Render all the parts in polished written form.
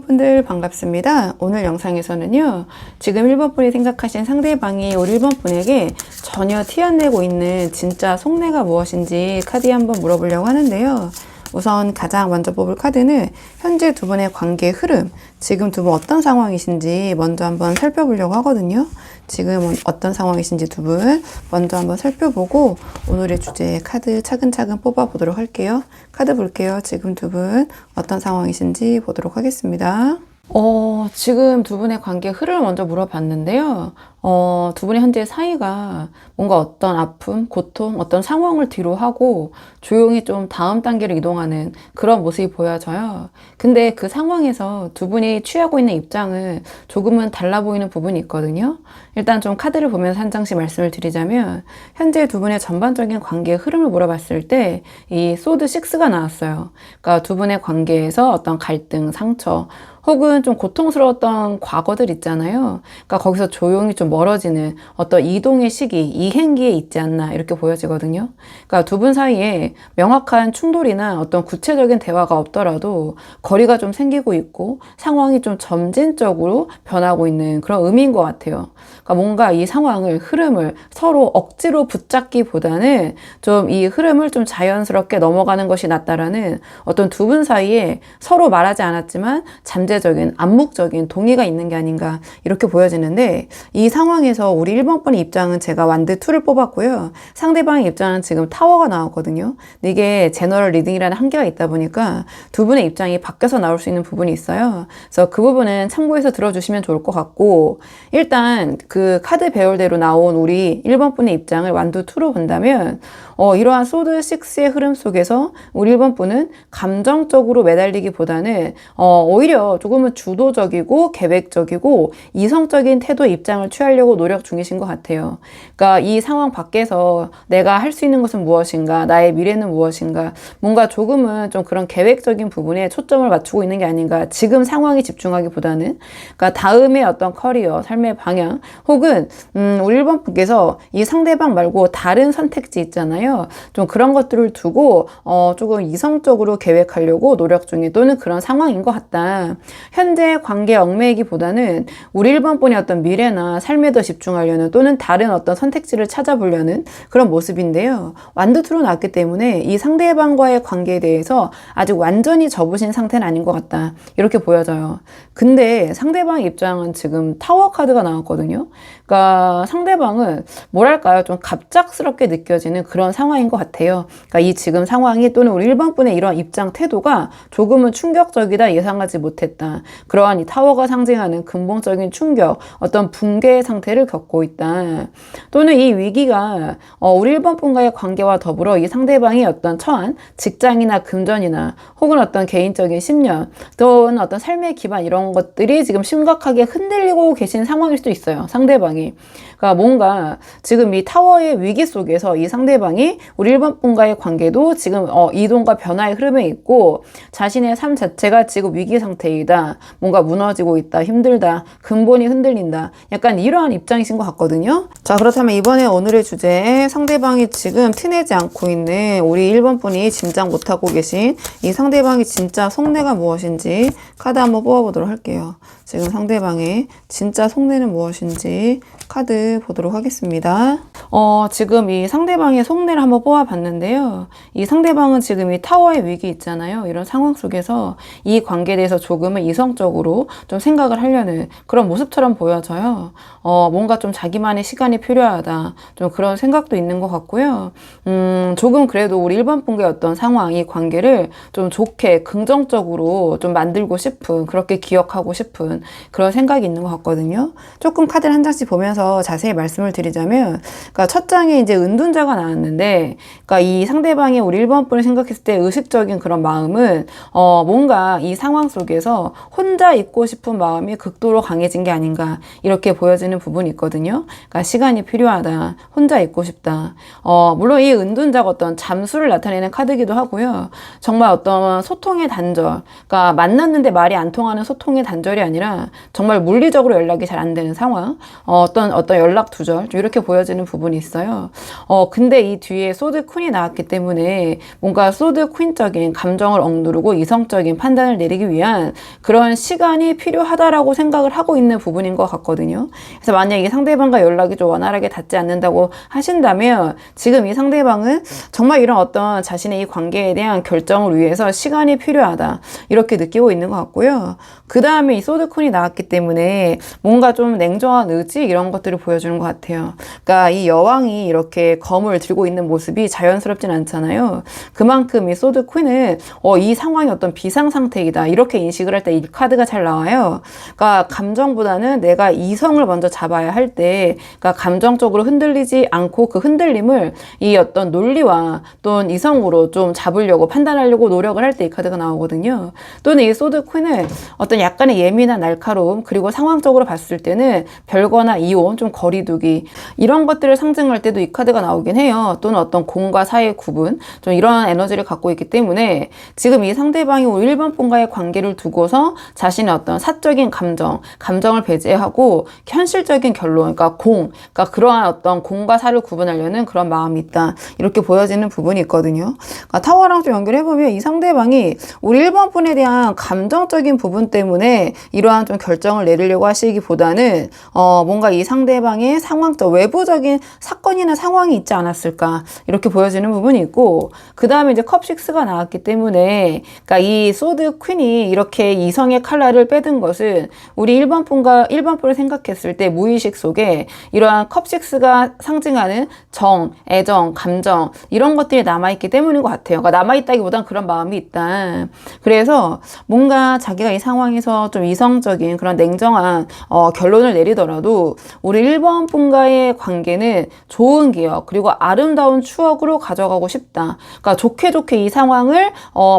분들 반갑습니다. 오늘 영상에서는요, 지금 1번 분이 생각하신 상대방이 우리 1번 분에게 전혀 티 안 내고 있는 진짜 속내가 무엇인지 카드에 한번 물어보려고 하는데요. 우선 가장 먼저 뽑을 카드는 현재 두 분의 관계의 흐름, 지금 두 분 어떤 상황이신지 먼저 한번 살펴보려고 하거든요. 지금 어떤 상황이신지 두 분 먼저 한번 살펴보고 오늘의 주제 카드 차근차근 뽑아보도록 할게요. 카드 볼게요. 지금 두 분 어떤 상황이신지 보도록 하겠습니다. 지금 두 분의 관계 흐름을 먼저 물어봤는데요. 두 분의 현재 사이가 뭔가 어떤 아픔, 고통, 어떤 상황을 뒤로 하고 조용히 좀 다음 단계로 이동하는 그런 모습이 보여져요. 근데 그 상황에서 두 분이 취하고 있는 입장은 조금은 달라 보이는 부분이 있거든요. 일단 좀 카드를 보면서 한 장씩 말씀을 드리자면 현재 두 분의 전반적인 관계의 흐름을 물어봤을 때 이 소드 6가 나왔어요. 그러니까 두 분의 관계에서 어떤 갈등, 상처 혹은 좀 고통스러웠던 과거들 있잖아요. 그러니까 거기서 조용히 좀 멀어지는 어떤 이동의 시기, 이행기에 있지 않나 이렇게 보여지거든요. 그러니까 두 분 사이에 명확한 충돌이나 어떤 구체적인 대화가 없더라도 거리가 좀 생기고 있고 상황이 좀 점진적으로 변하고 있는 그런 의미인 것 같아요. 그러니까 뭔가 이 상황을, 흐름을 서로 억지로 붙잡기보다는 좀 이 흐름을 좀 자연스럽게 넘어가는 것이 낫다라는 어떤 두 분 사이에 서로 말하지 않았지만 잠재적인 암묵적인 동의가 있는 게 아닌가 이렇게 보여지는데, 이 상황에서 우리 1번 분의 입장은 제가 완드 2를 뽑았고요. 상대방의 입장은 지금 타워가 나왔거든요. 근데 이게 제너럴 리딩이라는 한계가 있다 보니까 두 분의 입장이 바뀌어서 나올 수 있는 부분이 있어요. 그래서 그 부분은 참고해서 들어주시면 좋을 것 같고, 일단 그 카드 배열대로 나온 우리 1번 분의 입장을 완드 2로 본다면 이러한 소드 6의 흐름 속에서 우리 1번 분은 감정적으로 매달리기보다는 오히려 조금은 주도적이고 계획적이고 이성적인 태도의 입장을 취하려고 노력 중이신 것 같아요. 그러니까 이 상황 밖에서 내가 할 수 있는 것은 무엇인가, 나의 미래는 무엇인가, 뭔가 조금은 좀 그런 계획적인 부분에 초점을 맞추고 있는 게 아닌가, 지금 상황에 집중하기보다는. 그러니까 다음의 어떤 커리어, 삶의 방향, 혹은 우리 1번 분께서 이 상대방 말고 다른 선택지 있잖아요. 좀 그런 것들을 두고 조금 이성적으로 계획하려고 노력 중에, 또는 그런 상황인 것 같다. 현재 관계에 얽매이기보다는 우리 1번 분의 어떤 미래나 삶에 더 집중하려는, 또는 다른 어떤 선택지를 찾아보려는 그런 모습인데요. 완드 투로 나왔기 때문에 이 상대방과의 관계에 대해서 아직 완전히 접으신 상태는 아닌 것 같다 이렇게 보여져요. 근데 상대방의 입장은 지금 타워 카드가 나왔거든요. 그러니까 상대방은 뭐랄까요, 좀 갑작스럽게 느껴지는 그런 상황인 것 같아요. 그러니까 이 지금 상황이, 또는 우리 1번 분의 이런 입장 태도가 조금은 충격적이다, 예상하지 못했다, 그러한 이 타워가 상징하는 근본적인 충격, 어떤 붕괴의 상태를 겪고 있다, 또는 이 위기가 우리 1번 분과의 관계와 더불어 이 상대방이 어떤 처한 직장이나 금전이나 혹은 어떤 개인적인 신념, 또는 어떤 삶의 기반, 이런 것들이 지금 심각하게 흔들리고 계신 상황일 수도 있어요, 상대방이. 그러니까 뭔가 지금 이 타워의 위기 속에서 이 상대방이 우리 1번 분과의 관계도 지금 이동과 변화의 흐름에 있고, 자신의 삶 자체가 지금 위기 상태이다, 뭔가 무너지고 있다, 힘들다, 근본이 흔들린다, 약간 이러한 입장이신 것 같거든요. 자, 그렇다면 이번에 오늘의 주제에 상대방이 지금 티내지 않고 있는 우리 1번 분이 짐작 못하고 계신 이 상대방이 진짜 속내가 무엇인지 카드 한번 뽑아보도록 할게요. 지금 상대방의 진짜 속내는 무엇인지 카드 보도록 하겠습니다. 지금 이 상대방의 속내를 한번 뽑아봤는데요. 이 상대방은 지금 이 타워의 위기 있잖아요. 이런 상황 속에서 이 관계에 대해서 조금은 이성적으로 좀 생각을 하려는 그런 모습처럼 보여져요. 뭔가 좀 자기만의 시간이 필요하다, 좀 그런 생각도 있는 것 같고요. 조금 그래도 우리 1번 분과의 어떤 상황, 이 관계를 좀 좋게 긍정적으로 좀 만들고 싶은, 그렇게 기억하고 싶은 그런 생각이 있는 것 같거든요. 조금 카드를 한 장씩 보면서 자세히 말씀을 드리자면, 그러니까 첫 장에 이제 은둔자가 나왔는데, 그러니까 이 상대방이 우리 1번 분을 생각했을 때 의식적인 그런 마음은 뭔가 이 상황 속에서 혼자 있고 싶은 마음이 극도로 강해진 게 아닌가 이렇게 보여지는 부분이 있거든요. 그러니까 시간이 필요하다, 혼자 있고 싶다. 물론 이 은둔자가 어떤 잠수를 나타내는 카드이기도 하고요. 정말 어떤 소통의 단절, 그러니까 만났는데 말이 안 통하는 소통의 단절이 아니라 정말 물리적으로 연락이 잘 안 되는 상황, 어떤 연락 두절, 이렇게 보여지는 부분이 있어요. 근데 이 뒤에 소드 퀸이 나왔기 때문에 뭔가 소드 퀸적인 감정을 억누르고 이성적인 판단을 내리기 위한 그런 시간이 필요하다라고 생각을 하고 있는 부분인 것 같거든요. 그래서 만약에 상대방과 연락이 좀 원활하게 닿지 않는다고 하신다면 지금 이 상대방은 정말 이런 어떤 자신의 이 관계에 대한 결정을 위해서 시간이 필요하다 이렇게 느끼고 있는 것 같고요. 그 다음에 이 소드쿤이 나왔기 때문에 뭔가 좀 냉정한 의지 이런 것들을 보여주는 것 같아요. 그러니까 이 여왕이 이렇게 검을 들고 있는 모습이 자연스럽진 않잖아요. 그만큼 이 소드퀸은 이 상황이 어떤 비상 상태이다 이렇게 인식을 할 때 이 카드가 잘 나와요. 그러니까 감정보다는 내가 이성을 먼저 잡아야 할 때, 그러니까 감정적으로 흔들리지 않고 그 흔들림을 이 어떤 논리와 또는 이성으로 좀 잡으려고 판단하려고 노력을 할 때 이 카드가 나오거든요. 또는 이 소드 퀸은 어떤 약간의 예민한 날카로움 그리고 상황적으로 봤을 때는 별거나 이온, 좀 거리두기 이런 것들을 상징할 때도 이 카드가 나오긴 해요. 또는 어떤 공과 사의 구분, 좀 이런 에너지를 갖고 있기 때문에 지금 이 상대방이 우리 1번 분과의 관계를 두고서 자신의 어떤 사적인 감정을 배제하고 현실적인 결론, 그러니까 그러한 어떤 공과 사를 구분하려는 그런 마음이 있다. 이렇게 보여지는 부분이 있거든요. 그러니까 타워랑 좀 연결해보면 이 상대방이 우리 1번 분에 대한 감정적인 부분 때문에 이러한 좀 결정을 내리려고 하시기보다는 뭔가 이 상대방의 상황적, 외부적인 사건이나 상황이 있지 않았을까 이렇게 보여지는 부분이 있고, 그 다음에 이제 컵6가 나왔기 때문에 그러니까 이 소드 퀸이 이렇게 이성의 칼날을 빼든 것은 우리 1번 분을 생각했을 때 무의식 속에 이러한 컵6가 상징하는 정, 애정, 감정 이런 것들이 남아있기 때문인 것 같아요. 그러니까 남아있다기보단 그런 마음이 있다. 그래서 뭔가 자기가 이 상황에서 좀 이성적인 그런 냉정한 결론을 내리더라도 우리 1번 분과의 관계는 좋은 기억 그리고 아름다운 추억으로 가져가고 싶다. 그러니까 좋게 이 상황을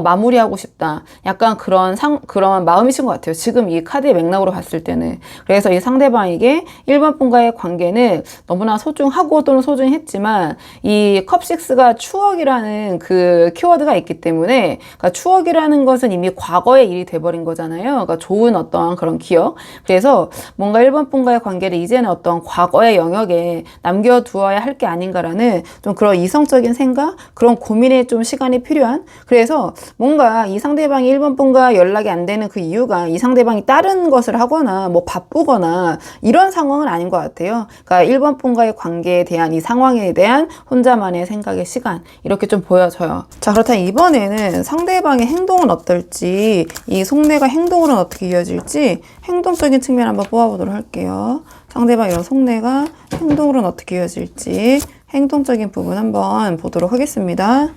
마무리하고 싶다. 약간 그런 마음이신 것 같아요. 지금 이 카드의 맥락으로 봤을 때는. 그래서 이 상대방에게 1번 분과의 관계는 너무나 소중하고 또는 소중했지만 이 컵6가 추억이라는 그 키워드가 있기 때문에, 그러니까 추억이라는 것은 이미 과거의 일이 돼버린 거잖아요. 그러니까 좋은 어떤 그런 기억. 그래서 뭔가 1번 분과의 관계를 이제는 어떤 과거의 영역에 남겨두어야 할 게 아닌가라는 좀 그런 이성적인 생각, 그런 고민에 좀 시간이 필요한. 그래서 뭔가 이 상대방이 1번 분과 연락이 안 되는 그 이유가 이 상대방이 다른 것을 하거나 뭐 바쁘거나 이런 상황은 아닌 것 같아요. 그러니까 1번 분과의 관계에 대한 이 상황에 대한 혼자만의 생각의 시간 이렇게 좀 보여져요. 자, 그렇다면 이번에는 상대방의 행동은 어떨지, 이 속내가 행동으로는 어떻게 이어질지 행동적인 측면 한번 뽑아보도록 할게요. 상대방 이런 속내가 행동으로는 어떻게 이어질지 행동적인 부분 한번 보도록 하겠습니다.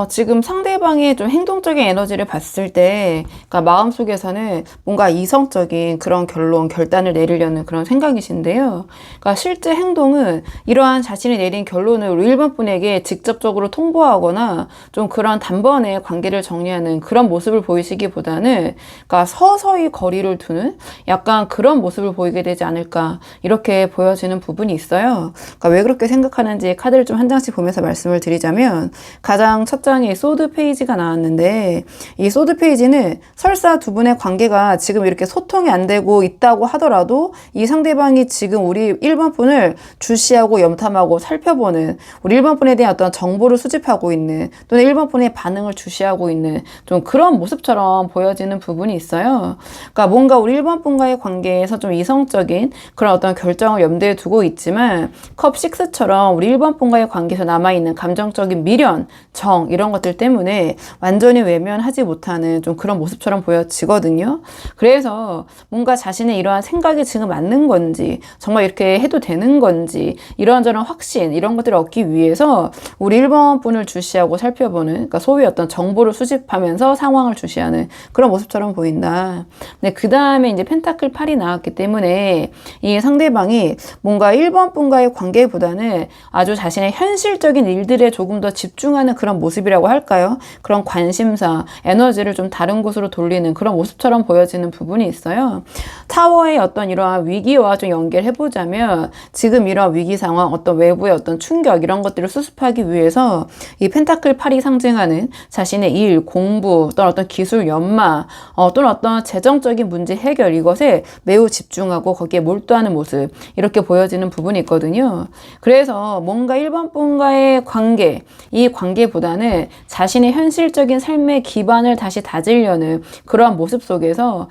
지금 상대방의 좀 행동적인 에너지를 봤을 때, 그러니까 마음속에서는 뭔가 이성적인 그런 결단을 내리려는 그런 생각이신데요. 그러니까 실제 행동은 이러한 자신이 내린 결론을 우리 1번 분에게 직접적으로 통보하거나 좀 그런 단번에 관계를 정리하는 그런 모습을 보이시기보다는, 그러니까 서서히 거리를 두는 약간 그런 모습을 보이게 되지 않을까, 이렇게 보여지는 부분이 있어요. 그러니까 왜 그렇게 생각하는지 카드를 좀 한 장씩 보면서 말씀을 드리자면, 가장 첫 장에 소드 페이지가 나왔는데, 이 소드 페이지는 설사 두 분의 관계가 지금 이렇게 소통이 안 되고 있다고 하더라도 이 상대방이 지금 우리 1번 분을 주시하고 염탐하고 살펴보는, 우리 1번 분에 대한 어떤 정보를 수집하고 있는, 또는 1번 분의 반응을 주시하고 있는 좀 그런 모습처럼 보여지는 부분이 있어요. 그러니까 뭔가 우리 1번 분과의 관계에서 좀 이성적인 그런 어떤 결정을 염두에 두고 있지만, 컵6처럼 우리 1번 분과의 관계에서 남아있는 감정적인 미련, 정 이런 것들 때문에 완전히 외면하지 못하는 좀 그런 모습처럼 보여지거든요. 그래서 뭔가 자신의 이러한 생각이 지금 맞는 건지, 정말 이렇게 해도 되는 건지, 이런저런 확신 이런 것들을 얻기 위해서 우리 1번 분을 주시하고 살펴보는, 그러니까 소위 어떤 정보를 수집하면서 상황을 주시하는 그런 모습처럼 보인다. 근데 그 다음에 이제 펜타클 8이 나왔기 때문에 이 상대방이 뭔가 1번 분과의 관계보다는 아주 자신의 현실적인 일들에 조금 더 집중하는 그런 모습이라고 할까요? 그런 관심사, 에너지를 좀 다른 곳으로 돌리는 그런 모습처럼 보여지는 부분이 있어요. 타워의 어떤 이러한 위기와 좀 연결해보자면, 지금 이러한 위기 상황, 어떤 외부의 어떤 충격 이런 것들을 수습하기 위해서 이 펜타클 8이 상징하는 자신의 일, 공부, 또는 어떤 기술 연마, 또는 어떤 재정적인 문제 해결, 이것에 매우 집중하고 거기에 몰두하는 모습, 이렇게 보여지는 부분이 있거든요. 그래서 뭔가 1번 분과의 관계, 이 관계 관계보다는 자신의 현실적인 삶의 기반을 다시 다지려는 그러한 모습 속에서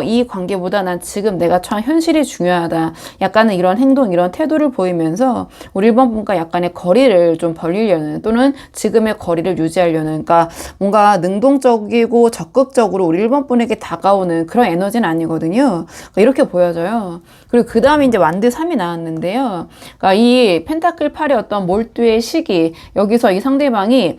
이 관계보다 난 지금 내가 처한 현실이 중요하다. 약간은 이런 행동, 이런 태도를 보이면서 우리 1번 분과 약간의 거리를 좀 벌리려는 또는 지금의 거리를 유지하려는, 그러니까 뭔가 능동적이고 적극적으로 우리 1번 분에게 다가오는 그런 에너지는 아니거든요. 그러니까 이렇게 보여져요. 그리고 그 다음에 이제 완드 3이 나왔는데요. 그러니까 이 펜타클 8의 어떤 몰두의 시기, 여기서 이 상대방이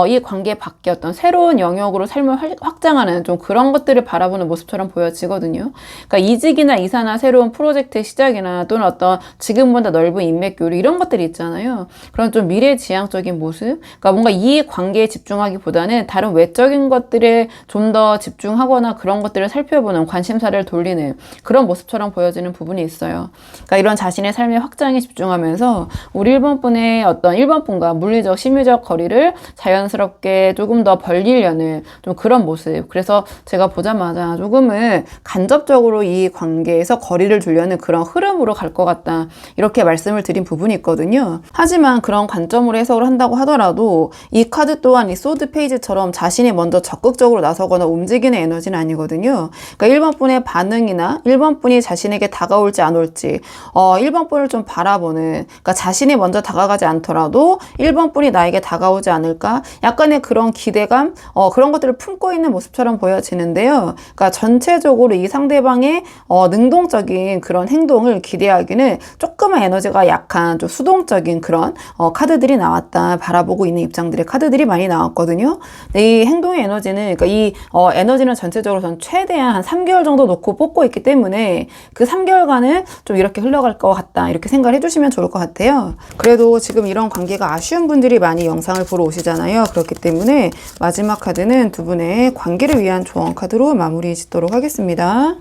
이 관계 밖에 어떤 새로운 영역으로 삶을 확장하는 좀 그런 것들을 바라보는 모습처럼 보여지거든요. 그러니까 이직이나 이사나 새로운 프로젝트 시작이나 또는 어떤 지금보다 넓은 인맥 교류 이런 것들이 있잖아요. 그런 좀 미래지향적인 모습. 그러니까 뭔가 이 관계에 집중하기보다는 다른 외적인 것들에 좀 더 집중하거나 그런 것들을 살펴보는, 관심사를 돌리는 그런 모습처럼 보여지는 부분이 있어요. 그러니까 이런 자신의 삶의 확장에 집중하면서 우리 1번 분의 어떤 1번 분과 물리적, 심리적 거리를 자연스럽게 조금 더 벌리려는 좀 그런 모습. 그래서 제가 보자마자 조금은 간접적으로 이 관계에서 거리를 두려는 그런 흐름으로 갈 것 같다. 이렇게 말씀을 드린 부분이 있거든요. 하지만 그런 관점으로 해석을 한다고 하더라도 이 카드 또한 이 소드 페이지처럼 자신이 먼저 적극적으로 나서거나 움직이는 에너지는 아니거든요. 그러니까 1번 분의 반응이나 1번 분이 자신에게 다가올지 안 올지 1번 분을 좀 바라보는, 그러니까 자신이 먼저 다가가지 않더라도 1번 분이 나에게 다가오지 않을까? 약간의 그런 기대감, 그런 것들을 품고 있는 모습처럼 보여지는데요. 그러니까 전체적으로 이 상대방의 능동적인 그런 행동을 기대하기는 조금은 에너지가 약한 좀 수동적인 그런 카드들이 나왔다. 바라보고 있는 입장들의 카드들이 많이 나왔거든요. 근데 이 행동의 에너지는, 그러니까 이 에너지는 전체적으로 전 최대한 한 3개월 정도 놓고 뽑고 있기 때문에 그 3개월간은 좀 이렇게 흘러갈 것 같다. 이렇게 생각을 해주시면 좋을 것 같아요. 그래도 지금 이런 관계가 아쉬운 분들이 많이 영상을 보러 오시잖아요. 그렇기 때문에 마지막 카드는 두 분의 관계를 위한 조언 카드로 마무리 짓도록 하겠습니다.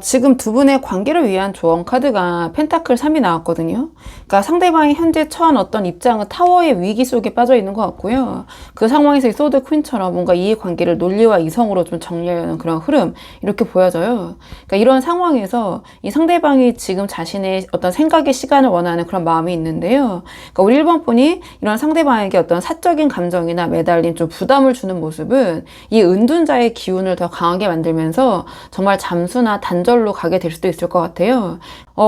지금 두 분의 관계를 위한 조언 카드가 펜타클 3이 나왔거든요. 그러니까 상대방이 현재 처한 어떤 입장은 타워의 위기 속에 빠져 있는 것 같고요. 그 상황에서 이 소드 퀸처럼 뭔가 이 관계를 논리와 이성으로 좀 정리하려는 그런 흐름, 이렇게 보여져요. 그러니까 이런 상황에서 이 상대방이 지금 자신의 어떤 생각의 시간을 원하는 그런 마음이 있는데요. 그러니까 우리 1번 분이 이런 상대방에게 어떤 사적인 감정이나 매달림, 좀 부담을 주는 모습은 이 은둔자의 기운을 더 강하게 만들면서 정말 잠수나 단절로 가게 될 수도 있을 것 같아요.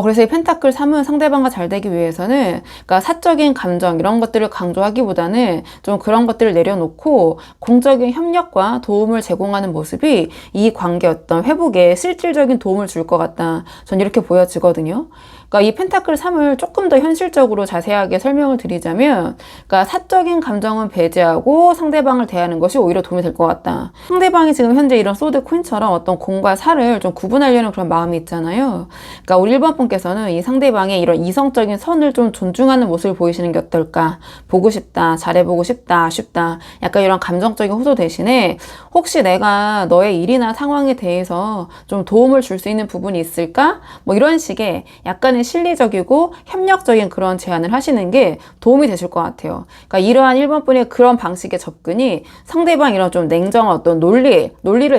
그래서 이 펜타클 3은 상대방과 잘 되기 위해서는, 그러니까 사적인 감정 이런 것들을 강조하기보다는 좀 그런 것들을 내려놓고 공적인 협력과 도움을 제공하는 모습이 이 관계 어떤 회복에 실질적인 도움을 줄 것 같다. 전 이렇게 보여지거든요. 그러니까 이 펜타클 3을 조금 더 현실적으로 자세하게 설명을 드리자면, 그러니까 사적인 감정은 배제하고 상대방을 대하는 것이 오히려 도움이 될 것 같다. 상대방이 지금 현재 이런 소드 퀸처럼 어떤 공과 사를 좀 구분하려는 그런 마음이 있잖아요. 그러니까 우리 1번 분께서는 이 상대방의 이런 이성적인 선을 좀 존중하는 모습을 보이시는 게 어떨까? 보고 싶다, 잘해보고 싶다, 아쉽다. 약간 이런 감정적인 호소 대신에 혹시 내가 너의 일이나 상황에 대해서 좀 도움을 줄 수 있는 부분이 있을까? 뭐 이런 식의 약간의 실리적이고 협력적인 그런 제안을 하시는 게 도움이 되실 것 같아요. 그러니까 이러한 1번 분의 그런 방식의 접근이 상대방 이런 좀 냉정한 어떤 논리를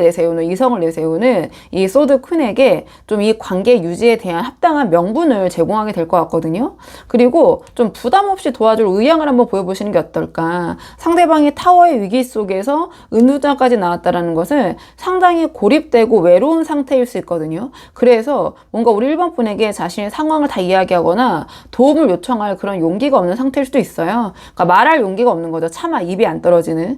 내세우는, 이성을 내세우는 이 소드 퀸에게 좀 이 관계 유지에 대한 합당한 명분을 제공하게 될 것 같거든요. 그리고 좀 부담 없이 도와줄 의향을 한번 보여보시는 게 어떨까. 상대방이 타워의 위기 속에서 은둔자까지 나왔다라는 것은 상당히 고립되고 외로운 상태일 수 있거든요. 그래서 뭔가 우리 1번 분에게 자신의 상황을 다 이야기하거나 도움을 요청할 그런 용기가 없는 상태일 수도 있어요. 그러니까 말할 용기가 없는 거죠. 차마 입이 안 떨어지는.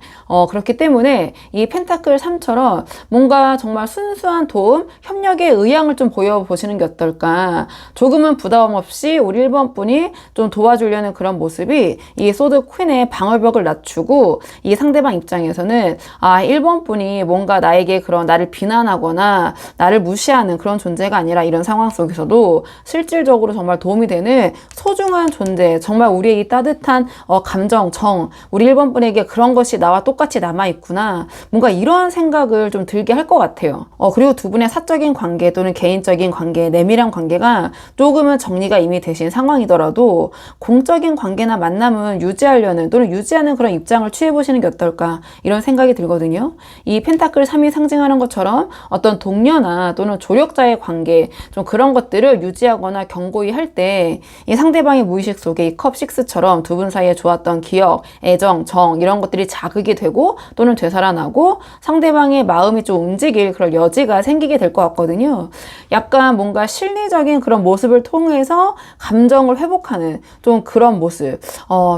그렇기 때문에 이 펜타클 3처럼 뭔가 정말 순수한 도움, 협력의 의향을 좀 보여보시는 게 어떨까. 조금은 부담 없이 우리 1번 분이 좀 도와주려는 그런 모습이 이 소드 퀸의 방어벽을 낮추고 이 상대방 입장에서는 1번 분이 뭔가 나에게 그런 나를 비난하거나 나를 무시하는 그런 존재가 아니라 이런 상황 속에서도 실질적으로 정말 도움이 되는 소중한 존재, 정말 우리의 이 따뜻한 감정, 정, 우리 1번 분에게 그런 것이 나와 똑같이 남아있구나. 뭔가 이러한 생각을 좀 들게 할 것 같아요. 그리고 두 분의 사적인 관계 또는 개인적인 관계, 내밀한 관계가 관계가 조금은 정리가 이미 되신 상황이더라도 공적인 관계나 만남은 유지하려는 또는 유지하는 그런 입장을 취해보시는 게 어떨까 이런 생각이 들거든요. 이 펜타클 3이 상징하는 것처럼 어떤 동료나 또는 조력자의 관계 좀 그런 것들을 유지하거나 견고히 할 때 이 상대방의 무의식 속에 이 컵 6처럼 두 분 사이에 좋았던 기억, 애정, 정 이런 것들이 자극이 되고 또는 되살아나고 상대방의 마음이 좀 움직일 그런 여지가 생기게 될 것 같거든요. 약간 뭔가 실리적인 그런 모습을 통해서 감정을 회복하는 좀 그런 모습.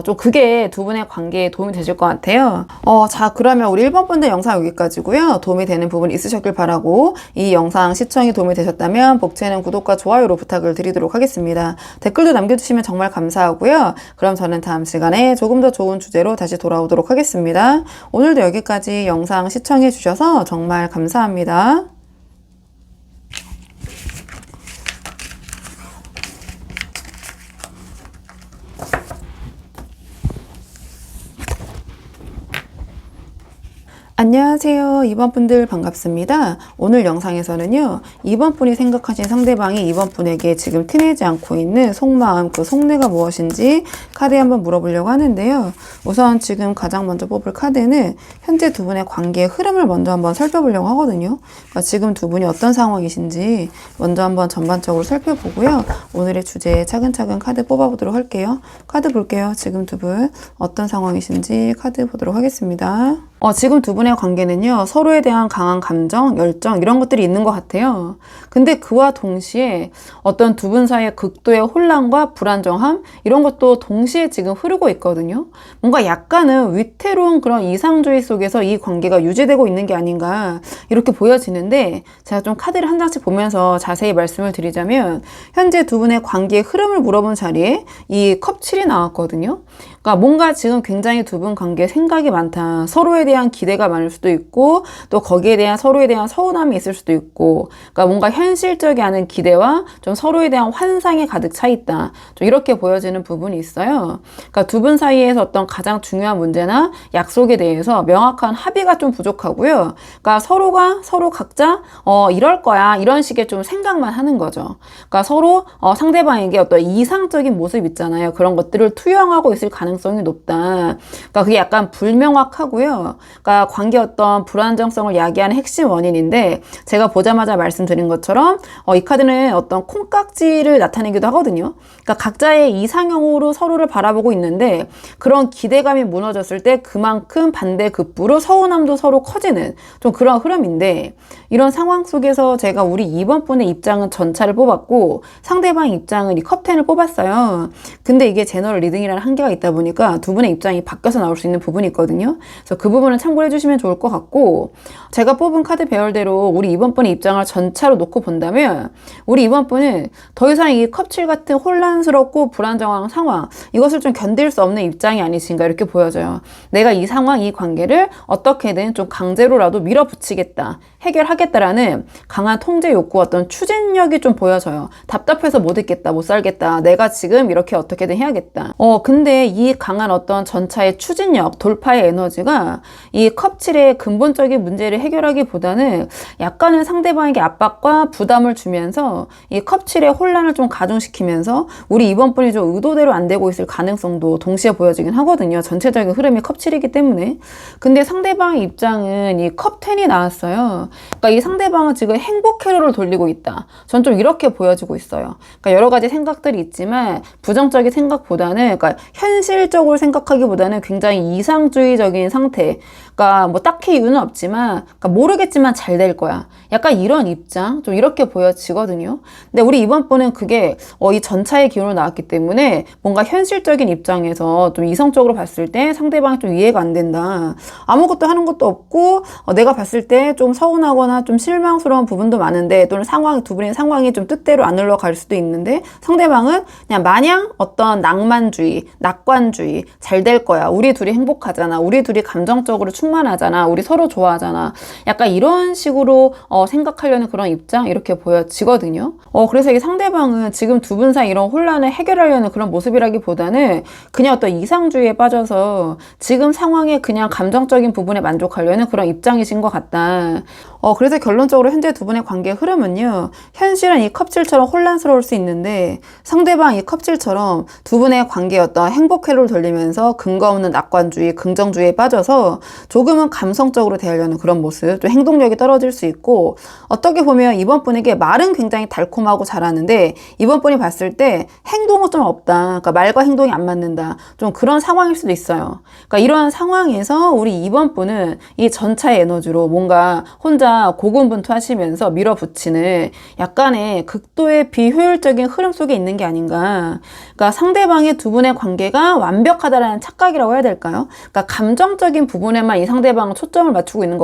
좀 그게 두 분의 관계에 도움이 되실 것 같아요. 자, 그러면 우리 1번 분들 영상 여기까지고요. 도움이 되는 부분이 있으셨길 바라고 이 영상 시청이 도움이 되셨다면 복채는 구독과 좋아요로 부탁을 드리도록 하겠습니다. 댓글도 남겨주시면 정말 감사하고요. 그럼 저는 다음 시간에 조금 더 좋은 주제로 다시 돌아오도록 하겠습니다. 오늘도 여기까지 영상 시청해 주셔서 정말 감사합니다. 안녕하세요. 2번 분들 반갑습니다. 오늘 영상에서는요. 2번 분이 생각하신 상대방이 2번 분에게 지금 티내지 않고 있는 속마음, 그 속내가 무엇인지 카드에 한번 물어보려고 하는데요. 우선 지금 가장 먼저 뽑을 카드는 현재 두 분의 관계의 흐름을 먼저 한번 살펴보려고 하거든요. 그러니까 지금 두 분이 어떤 상황이신지 먼저 한번 전반적으로 살펴보고요. 오늘의 주제에 차근차근 카드 뽑아보도록 할게요. 카드 볼게요. 지금 두 분 어떤 상황이신지 카드 보도록 하겠습니다. 지금 두 분의 관계는요, 서로에 대한 강한 감정, 열정, 이런 것들이 있는 것 같아요. 근데 그와 동시에 어떤 두 분 사이의 극도의 혼란과 불안정함, 이런 것도 동시에 지금 흐르고 있거든요. 뭔가 약간은 위태로운 그런 이상주의 속에서 이 관계가 유지되고 있는 게 아닌가, 이렇게 보여지는데, 제가 좀 카드를 한 장씩 보면서 자세히 말씀을 드리자면, 현재 두 분의 관계의 흐름을 물어본 자리에 이 컵 7이 나왔거든요. 그러니까 뭔가 지금 굉장히 두 분 관계에 생각이 많다. 서로에 대한 기대가 많을 수도 있고 또 거기에 대한 서로에 대한 서운함이 있을 수도 있고 그러니까 뭔가 현실적이 않은 기대와 좀 서로에 대한 환상이 가득 차 있다. 좀 이렇게 보여지는 부분이 있어요. 그러니까 두 분 사이에서 어떤 가장 중요한 문제나 약속에 대해서 명확한 합의가 좀 부족하고요. 그러니까 서로가 서로 각자 이럴 거야 이런 식의 좀 생각만 하는 거죠. 그러니까 서로 상대방에게 어떤 이상적인 모습 있잖아요. 그런 것들을 투영하고 있을 가능성이 높다. 그러니까 그게 약간 불명확하고요. 그러니까 관계 어떤 불안정성을 야기하는 핵심 원인인데 제가 보자마자 말씀드린 것처럼 이 카드는 어떤 콩깍지를 나타내기도 하거든요. 그러니까 각자의 이상형으로 서로를 바라보고 있는데 그런 기대감이 무너졌을 때 그만큼 반대급부로 서운함도 서로 커지는 좀 그런 흐름인데 이런 상황 속에서 제가 우리 2번 분의 입장은 전차를 뽑았고 상대방 입장은 이 컵10을 뽑았어요. 근데 이게 제너럴 리딩이라는 한계가 있다 보니까 두 분의 입장이 바뀌어서 나올 수 있는 부분이 있거든요. 그래서 그 부분은 참고해 주시면 좋을 것 같고 제가 뽑은 카드 배열대로 우리 2번 분의 입장을 전차로 놓고 본다면 우리 2번 분은 더 이상 이 컵7 같은 혼란스럽고 불안정한 상황 이것을 좀 견딜 수 없는 입장이 아니신가 이렇게 보여져요. 내가 이 상황, 이 관계를 어떻게든 좀 강제로라도 밀어붙이겠다, 해결하겠다라는 강한 통제 욕구 어떤 추진력이 좀 보여져요. 답답해서 못 있겠다, 못 살겠다, 내가 지금 이렇게 어떻게든 해야겠다. 근데 이 강한 어떤 전차의 추진력, 돌파의 에너지가 이 컵7의 근본적인 문제를 해결하기보다는 약간은 상대방에게 압박과 부담을 주면서 이 컵7의 혼란을 좀 가중시키면서 우리 이번 분이 좀 의도대로 안 되고 있을 가능성도 동시에 보여지긴 하거든요. 전체적인 흐름이 컵7이기 때문에. 근데 상대방의 입장은 이 컵10이 나왔어요. 그러니까 이 상대방은 지금 행복 회로를 돌리고 있다. 전 좀 이렇게 보여지고 있어요. 그러니까 여러 가지 생각들이 있지만 부정적인 생각보다는 그러니까 현실적으로 생각하기보다는 굉장히 이상주의적인 상태. 그러니까 뭐 딱히 이유는 없지만 그러니까 모르겠지만 잘 될 거야. 약간 이런 입장 좀 이렇게 보여지거든요. 근데 우리 이번 분은 그게 이 전차의 기운으로 나왔기 때문에 뭔가 현실적인 입장에서 좀 이성적으로 봤을 때 상대방이 좀 이해가 안 된다. 아무것도 하는 것도 없고 내가 봤을 때 좀 서운하거나 좀 실망스러운 부분도 많은데 또는 두 분의 상황이 좀 뜻대로 안 흘러갈 수도 있는데 상대방은 그냥 마냥 어떤 낭만주의, 낙관주의 잘 될 거야. 우리 둘이 행복하잖아. 우리 둘이 감정적으로 충만하잖아. 우리 서로 좋아하잖아. 약간 이런 식으로 생각하려는 그런 입장 이렇게 보여지거든요. 그래서 이 상대방은 지금 두 분 사이 이런 혼란을 해결하려는 그런 모습이라기보다는 그냥 어떤 이상주의에 빠져서 지금 상황에 그냥 감정적인 부분에 만족하려는 그런 입장이신 것 같다. 그래서 그래서 결론적으로 현재 두 분의 관계의 흐름은요, 현실은 이 컵질처럼 혼란스러울 수 있는데 상대방 이 컵질처럼 두 분의 관계의 어떤 행복 회로를 돌리면서 근거 없는 낙관주의, 긍정주의에 빠져서 조금은 감성적으로 대하려는 그런 모습, 또 행동력이 떨어질 수 있고, 어떻게 보면 이번 분에게 말은 굉장히 달콤하고 잘하는데 이번 분이 봤을 때 행동은 좀 없다. 그러니까 말과 행동이 안 맞는다. 좀 그런 상황일 수도 있어요. 그러니까 이러한 상황에서 우리 이번 분은 이 전차의 에너지로 뭔가 혼자 고군분투하시면서 밀어붙이는 약간의 극도의 비효율적인 흐름 속에 있는 게 아닌가. 그러니까 상대방의 두 분의 관계가 완벽하다라는 착각이라고 해야 될까요? 그러니까 감정적인 부분에만 이 상대방은 초점을 맞추고 있는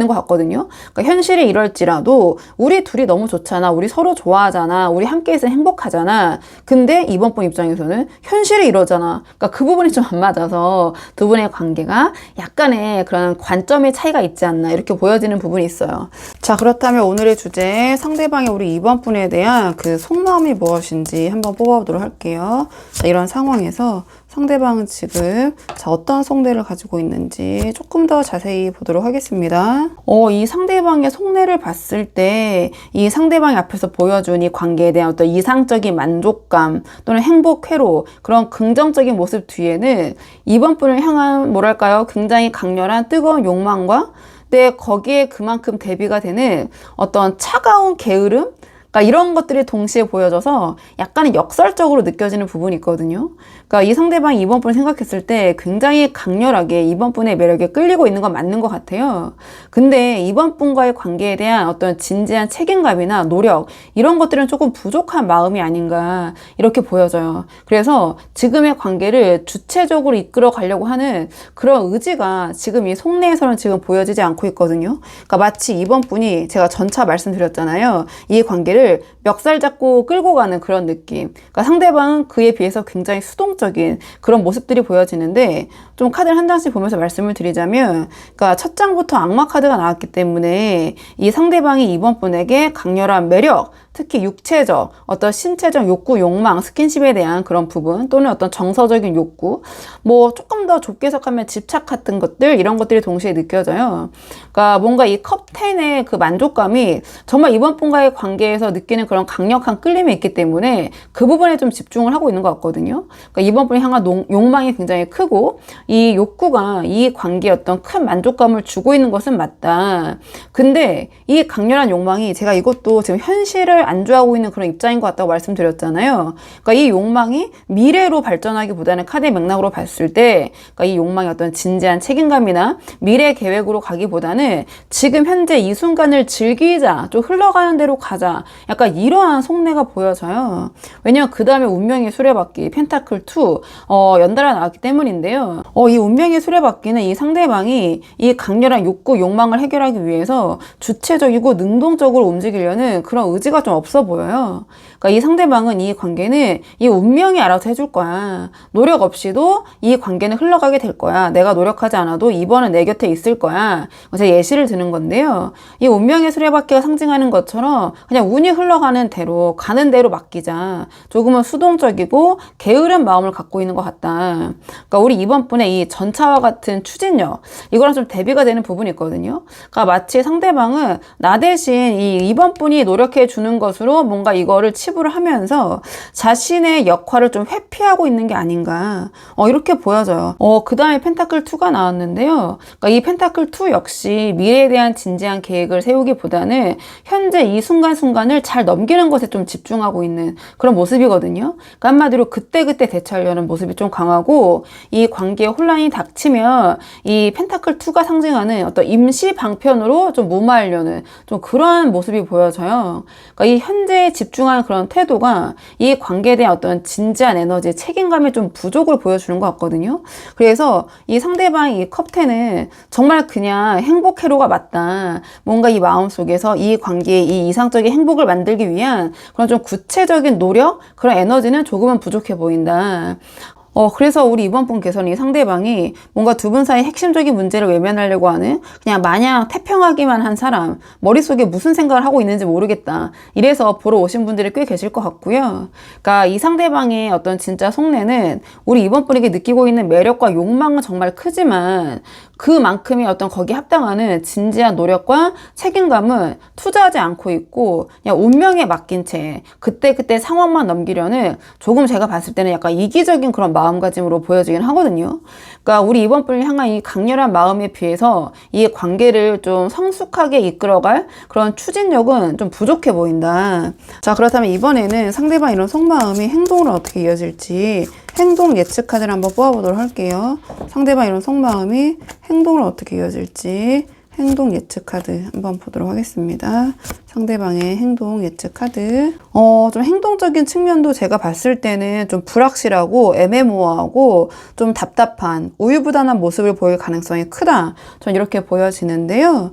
것 같거든요. 그러니까 현실이 이럴지라도 우리 둘이 너무 좋잖아. 우리 서로 좋아하잖아. 우리 함께 있으면 행복하잖아. 근데 이번 분 입장에서는 현실이 이러잖아. 그러니까 그 부분이 좀 안 맞아서 두 분의 관계가 약간의 그런 관점의 차이가 있지 않나 이렇게 보여지는 부분이 있어요. 자, 그렇다면 오늘의 주제, 상대방의 우리 이번 분에 대한 그 속마음이 무엇인지 한번 뽑아보도록 할게요. 자, 이런 상황에서 상대방은 지금 어떤 속내를 가지고 있는지 조금 더 자세히 보도록 하겠습니다. 이 상대방의 속내를 봤을 때 이 상대방이 앞에서 보여준 이 관계에 대한 어떤 이상적인 만족감 또는 행복 회로, 그런 긍정적인 모습 뒤에는 이번 분을 향한 뭐랄까요, 굉장히 강렬한 뜨거운 욕망과 거기에 그만큼 대비가 되는 어떤 차가운 게으름? 그러니까 이런 것들이 동시에 보여져서 약간의 역설적으로 느껴지는 부분이 있거든요. 그러니까 이 상대방이 이번 분을 생각했을 때 굉장히 강렬하게 이번 분의 매력에 끌리고 있는 건 맞는 것 같아요. 근데 이번 분과의 관계에 대한 어떤 진지한 책임감이나 노력, 이런 것들은 조금 부족한 마음이 아닌가 이렇게 보여져요. 그래서 지금의 관계를 주체적으로 이끌어 가려고 하는 그런 의지가 지금 이 속내에서는 지금 보여지지 않고 있거든요. 그러니까 마치 이번 분이, 제가 전차 말씀드렸잖아요. 이 관계를 멱살 잡고 끌고 가는 그런 느낌. 그러니까 상대방은 그에 비해서 굉장히 수동적인 그런 모습들이 보여지는데, 좀 카드를 한 장씩 보면서 말씀을 드리자면, 그러니까 첫 장부터 악마 카드가 나왔기 때문에 이 상대방이 이번 분에게 강렬한 매력, 특히 육체적, 어떤 신체적 욕구, 욕망, 스킨십에 대한 그런 부분, 또는 어떤 정서적인 욕구, 뭐 조금 더 좁게 해석하면 집착 같은 것들, 이런 것들이 동시에 느껴져요. 그러니까 뭔가 이 컵 10의 그 만족감이 정말 이번 분과의 관계에서 느끼는 그런 강력한 끌림이 있기 때문에 그 부분에 좀 집중을 하고 있는 것 같거든요. 그러니까 이번 분이 향한 욕망이 굉장히 크고, 이 욕구가 이 관계에 어떤 큰 만족감을 주고 있는 것은 맞다. 근데 이 강렬한 욕망이, 제가 이것도 지금 현실을 안주하고 있는 그런 입장인 것 같다고 말씀드렸잖아요. 그러니까 이 욕망이 미래로 발전하기보다는 카드의 맥락으로 봤을 때, 그러니까 이 욕망이 어떤 진지한 책임감이나 미래 계획으로 가기보다는 지금 현재 이 순간을 즐기자, 좀 흘러가는 대로 가자, 약간 이러한 속내가 보여져요. 왜냐면 그 다음에 운명의 수레바퀴, 펜타클 2 연달아 나왔기 때문인데요. 이 운명의 수레바퀴는 이 상대방이 이 강렬한 욕구, 욕망을 해결하기 위해서 주체적이고 능동적으로 움직이려는 그런 의지가 좀 없어 보여요. 그러니까 이 상대방은 이 관계는 이 운명이 알아서 해줄 거야. 노력 없이도 이 관계는 흘러가게 될 거야. 내가 노력하지 않아도 이번은 내 곁에 있을 거야. 제가 예시를 드는 건데요. 이 운명의 수레바퀴가 상징하는 것처럼 그냥 운이 흘러가는 대로, 가는 대로 맡기자. 조금은 수동적이고 게으른 마음을 갖고 있는 것 같다. 그러니까 우리 이번 분의 이 전차와 같은 추진력, 이거랑 좀 대비가 되는 부분이 있거든요. 그러니까 마치 상대방은 나 대신 이번 분이 노력해 주는 것으로 뭔가 이거를 치부를 하면서 자신의 역할을 좀 회피하고 있는 게 아닌가, 이렇게 보여져요. 그 다음에 펜타클 2가 나왔는데요. 그러니까 이 펜타클 2 역시 미래에 대한 진지한 계획을 세우기보다는 현재 이 순간순간을 잘 넘기는 것에 좀 집중하고 있는 그런 모습이거든요. 그러니까 한마디로 그때그때 대처하려는 모습이 좀 강하고, 이 관계에 혼란이 닥치면 이 펜타클 2가 상징하는 어떤 임시 방편으로 좀 무마하려는 좀 그런 모습이 보여져요. 그러니까 이 현재에 집중하는 그런 태도가 이 관계에 대한 어떤 진지한 에너지, 책임감의 좀 부족을 보여주는 것 같거든요. 그래서 이 상대방의 이 컵10은 정말 그냥 행복 회로가 맞다. 뭔가 이 마음속에서 이 관계의 이 이상적인 행복을 만들기 위한 그런 좀 구체적인 노력, 그런 에너지는 조금은 부족해 보인다. 그래서 우리 이번 분께서는 이 상대방이 뭔가 두 분 사이 핵심적인 문제를 외면하려고 하는, 그냥 마냥 태평하기만 한 사람, 머릿속에 무슨 생각을 하고 있는지 모르겠다, 이래서 보러 오신 분들이 꽤 계실 것 같고요. 그러니까 이 상대방의 어떤 진짜 속내는 우리 이번 분에게 느끼고 있는 매력과 욕망은 정말 크지만, 그만큼의 어떤 거기에 합당하는 진지한 노력과 책임감은 투자하지 않고 있고 그냥 운명에 맡긴 채 그때그때 상황만 넘기려는 조금 제가 봤을 때는 약간 이기적인 그런 마음가짐으로 보여지긴 하거든요. 그러니까 우리 이번 분을 향한 이 강렬한 마음에 비해서 이 관계를 좀 성숙하게 이끌어갈 그런 추진력은 좀 부족해 보인다. 자, 그렇다면 이번에는 상대방 이런 속마음이 행동으로 어떻게 이어질지 행동 예측 카드를 한번 뽑아보도록 할게요. 상대방 이런 속마음이 행동으로 어떻게 이어질지 행동 예측 카드 한번 보도록 하겠습니다. 상대방의 행동 예측 카드. 좀 행동적인 측면도 제가 봤을 때는 좀 불확실하고 애매모호하고 좀 답답한 우유부단한 모습을 보일 가능성이 크다. 전 이렇게 보여지는데요.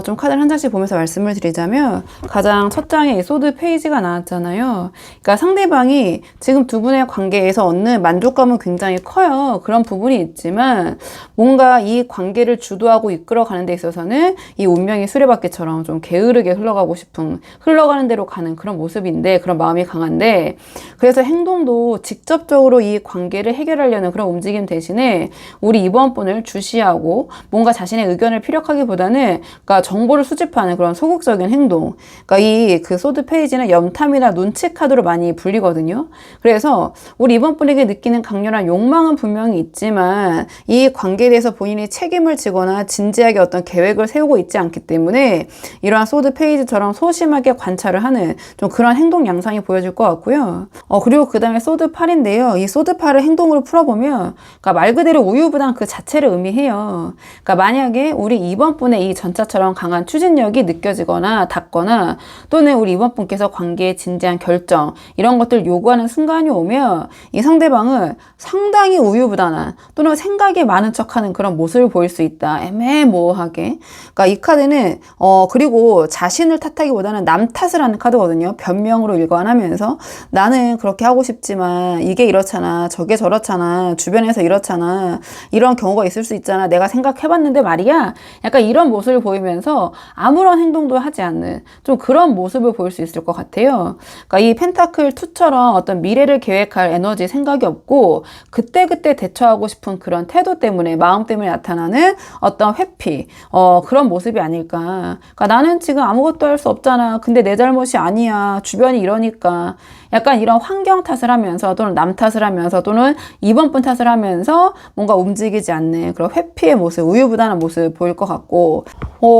좀 카드를 한 장씩 보면서 말씀을 드리자면 가장 첫 장에 이 소드 페이지가 나왔잖아요. 그러니까 상대방이 지금 두 분의 관계에서 얻는 만족감은 굉장히 커요. 그런 부분이 있지만 뭔가 이 관계를 주도하고 이끌어가는 데 있어서는 이 운명의 수레바퀴처럼 좀 게으르게 흘러가고 싶은 흘러가는 대로 가는 그런 모습인데 그런 마음이 강한데 그래서 행동도 직접적으로 이 관계를 해결하려는 그런 움직임 대신에 우리 이번 분을 주시하고 뭔가 자신의 의견을 피력하기보다는 그러니까 정보를 수집하는 그런 소극적인 행동. 그러니까 이 그 소드 페이지는 염탐이나 눈치 카드로 많이 불리거든요. 그래서 우리 이번 분에게 느끼는 강렬한 욕망은 분명히 있지만 이 관계에 대해서 본인이 책임을 지거나 진지하게 어떤 계획을 세우고 있지 않기 때문에 이러한 소드 페이지처럼 소심하게 관찰을 하는 좀 그런 행동 양상이 보여질 것 같고요. 그리고 그 다음에 소드 8인데요. 이 소드 8을 행동으로 풀어보면 그러니까 말 그대로 우유부단 그 자체를 의미해요. 그러니까 만약에 우리 이번 분의 이 전차처럼 강한 추진력이 느껴지거나 닿거나 또는 우리 이번 분께서 관계에 진지한 결정 이런 것들 요구하는 순간이 오면 이 상대방은 상당히 우유부단한 또는 생각이 많은 척하는 그런 모습을 보일 수 있다. 애매모호하게. 그러니까 이 카드는 그리고 자신을 탓하기보다는 남 탓을 하는 카드거든요. 변명으로 일관하면서 나는 그렇게 하고 싶지만 이게 이렇잖아, 저게 저렇잖아, 주변에서 이렇잖아, 이런 경우가 있을 수 있잖아, 내가 생각해봤는데 말이야. 약간 이런 모습을 보이면서 아무런 행동도 하지 않는 좀 그런 모습을 보일 수 있을 것 같아요. 그러니까 이 펜타클 2처럼 어떤 미래를 계획할 에너지 생각이 없고 그때그때 대처하고 싶은 그런 태도 때문에 마음 때문에 나타나는 어떤 회피 그런 모습이 아닐까. 그러니까 나는 지금 아무것도 할 수 없잖아. 근데 내 잘못이 아니야. 주변이 이러니까. 약간 이런 환경 탓을 하면서 또는 남 탓을 하면서 또는 이번 분 탓을 하면서 뭔가 움직이지 않는 그런 회피의 모습, 우유부단한 모습 보일 것 같고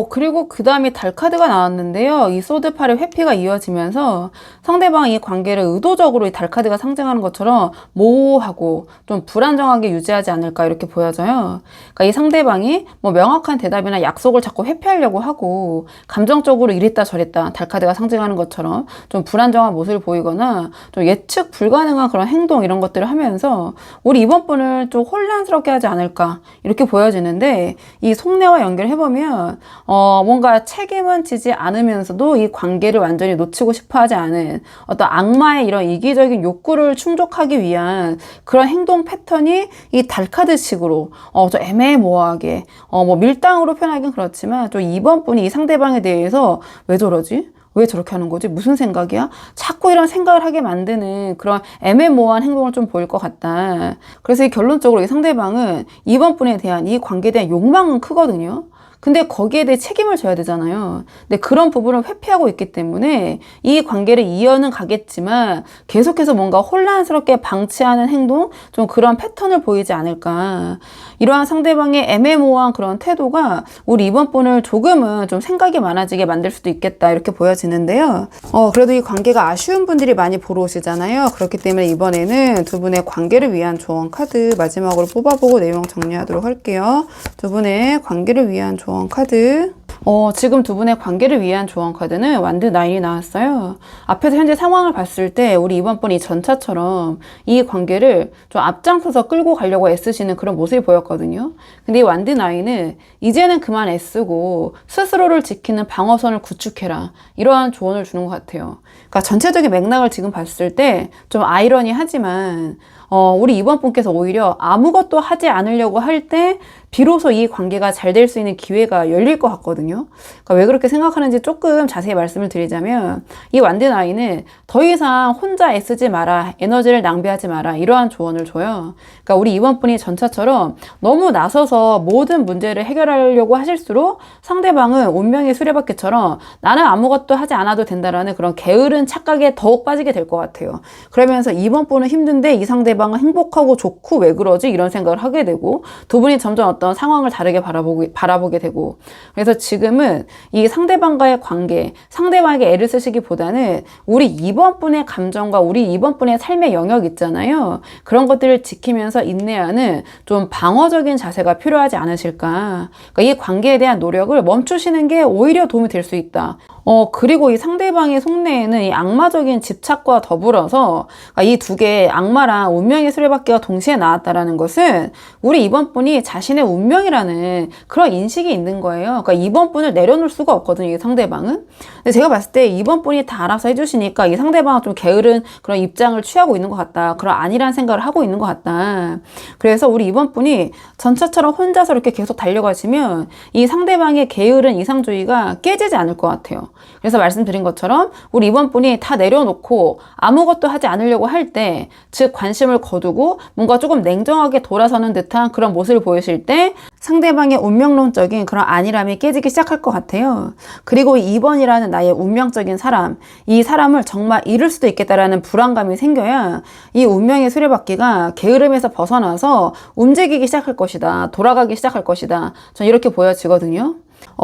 그리고 그 다음에 달 카드가 나왔는데요. 이 소드 8의 회피가 이어지면서 상대방이 이 관계를 의도적으로 이 달 카드가 상징하는 것처럼 모호하고 좀 불안정하게 유지하지 않을까 이렇게 보여져요. 그러니까 이 상대방이 뭐 명확한 대답이나 약속을 자꾸 회피하려고 하고 감정적으로 이랬다 저랬다 달 카드가 상징하는 것처럼 좀 불안정한 모습을 보이거나 좀 예측 불가능한 그런 행동 이런 것들을 하면서 우리 이번 분을 좀 혼란스럽게 하지 않을까 이렇게 보여지는데 이 속내와 연결해보면 뭔가 책임은 지지 않으면서도 이 관계를 완전히 놓치고 싶어 하지 않은 어떤 악마의 이런 이기적인 욕구를 충족하기 위한 그런 행동 패턴이 이 달카드식으로 좀 애매모호하게 뭐 밀당으로 표현하긴 그렇지만 좀 이번 분이 이 상대방에 대해서 왜 저러지? 왜 저렇게 하는 거지? 무슨 생각이야? 자꾸 이런 생각을 하게 만드는 그런 애매모호한 행동을 좀 보일 것 같다. 그래서 결론적으로 이 상대방은 이번 분에 대한 이 관계에 대한 욕망은 크거든요. 근데 거기에 대해 책임을 져야 되잖아요. 근데 그런 부분을 회피하고 있기 때문에 이 관계를 이어는 가겠지만 계속해서 뭔가 혼란스럽게 방치하는 행동, 좀 그런 패턴을 보이지 않을까. 이러한 상대방의 애매모호한 그런 태도가 우리 이번 분을 조금은 좀 생각이 많아지게 만들 수도 있겠다 이렇게 보여지는데요. 그래도 이 관계가 아쉬운 분들이 많이 보러 오시잖아요. 그렇기 때문에 이번에는 두 분의 관계를 위한 조언 카드 마지막으로 뽑아보고 내용 정리하도록 할게요. 두 분의 관계를 위한 조언 카드. 지금 두 분의 관계를 위한 조언 카드는 완드 9이 나왔어요. 앞에서 현재 상황을 봤을 때 우리 이번 분이 전차처럼 이 관계를 좀 앞장서서 끌고 가려고 애쓰시는 그런 모습이 보였거든요. 근데 이 완드 9은 이제는 그만 애쓰고 스스로를 지키는 방어선을 구축해라. 이러한 조언을 주는 것 같아요. 그러니까 전체적인 맥락을 지금 봤을 때 좀 아이러니하지만 우리 이번 분께서 오히려 아무것도 하지 않으려고 할 때 비로소 이 관계가 잘 될 수 있는 기회가 열릴 것 같거든요. 그러니까 왜 그렇게 생각하는지 조금 자세히 말씀을 드리자면, 이 완된 아이는 더 이상 혼자 애쓰지 마라, 에너지를 낭비하지 마라, 이러한 조언을 줘요. 그러니까 우리 이번 분이 전처처럼 너무 나서서 모든 문제를 해결하려고 하실수록 상대방은 운명의 수레바퀴처럼 나는 아무것도 하지 않아도 된다라는 그런 게으른 착각에 더욱 빠지게 될 것 같아요. 그러면서 이번 분은 힘든데 이 상대방은 행복하고 좋고 왜 그러지? 이런 생각을 하게 되고, 두 분이 점점 어떤 상황을 다르게 바라보게 되고, 그래서 지금은 이 상대방과의 관계, 상대방에게 애를 쓰시기보다는 우리 이번 분의 감정과 우리 이번 분의 삶의 영역 있잖아요. 그런 것들을 지키면서 인내하는 좀 방어적인 자세가 필요하지 않으실까. 그러니까 이 관계에 대한 노력을 멈추시는 게 오히려 도움이 될 수 있다. 그리고 이 상대방의 속내에는 이 악마적인 집착과 더불어서 이 두 개의 악마랑 운명의 수레바퀴가 동시에 나왔다라는 것은 우리 이번 분이 자신의 운명이라는 그런 인식이 있는 거예요. 그러니까 이번 분을 내려놓을 수가 없거든요, 이 상대방은. 근데 제가 봤을 때 이번 분이 다 알아서 해주시니까 이 상대방은 좀 게으른 그런 입장을 취하고 있는 것 같다. 그런 아니란 생각을 하고 있는 것 같다. 그래서 우리 이번 분이 전차처럼 혼자서 이렇게 계속 달려가시면 이 상대방의 게으른 이상주의가 깨지지 않을 것 같아요. 그래서 말씀드린 것처럼 우리 이번 분이 다 내려놓고 아무것도 하지 않으려고 할 때, 즉 관심을 거두고 뭔가 조금 냉정하게 돌아서는 듯한 그런 모습을 보이실 때 상대방의 운명론적인 그런 안일함이 깨지기 시작할 것 같아요. 그리고 2번이라는 나의 운명적인 사람, 이 사람을 정말 잃을 수도 있겠다라는 불안감이 생겨야 이 운명의 수레바퀴가 게으름에서 벗어나서 움직이기 시작할 것이다. 돌아가기 시작할 것이다. 전 이렇게 보여지거든요.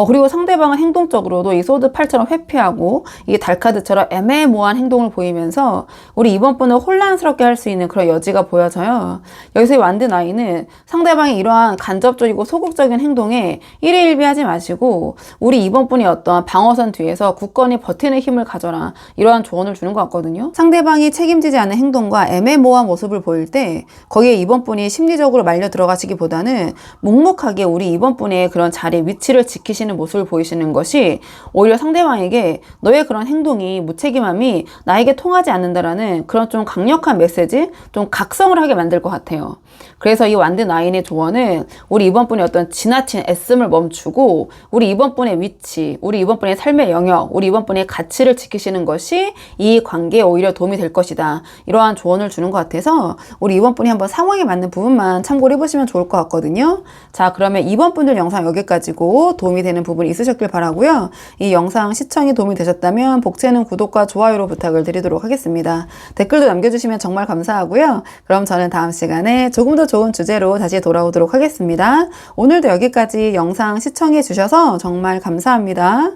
그리고 상대방은 행동적으로도 이 소드 8처럼 회피하고 이 달카드처럼 애매모호한 행동을 보이면서 우리 이번 분을 혼란스럽게 할 수 있는 그런 여지가 보여져요. 여기서 이 완든 아이는 상대방이 이러한 간접적이고 소극적인 행동에 일희일비하지 마시고 우리 이번 분이 어떤 방어선 뒤에서 굳건히 버티는 힘을 가져라, 이러한 조언을 주는 것 같거든요. 상대방이 책임지지 않은 행동과 애매모호한 모습을 보일 때 거기에 이번 분이 심리적으로 말려 들어가시기보다는 묵묵하게 우리 이번 분의 그런 자리, 위치를 지키시는 모습을 보이시는 것이 오히려 상대방에게 너의 그런 행동이, 무책임함이 나에게 통하지 않는다라는 그런 좀 강력한 메시지, 좀 각성을 하게 만들 것 같아요. 그래서 이 완드 나인의 조언은 우리 이번 분의 어떤 지나친 애씀을 멈추고 우리 이번 분의 위치, 우리 이번 분의 삶의 영역, 우리 이번 분의 가치를 지키시는 것이 이 관계에 오히려 도움이 될 것이다, 이러한 조언을 주는 것 같아서 우리 이번 분이 한번 상황에 맞는 부분만 참고를 해보시면 좋을 것 같거든요. 자, 그러면 이번 분들 영상 여기까지고 도움이 되는 부분이 있으셨길 바라고요. 이 영상 시청이 도움이 되셨다면 복채는 구독과 좋아요로 부탁을 드리도록 하겠습니다. 댓글도 남겨주시면 정말 감사하고요. 그럼 저는 다음 시간에 조금 더 좋은 주제로 다시 돌아오도록 하겠습니다. 오늘도 여기까지 영상 시청해 주셔서 정말 감사합니다.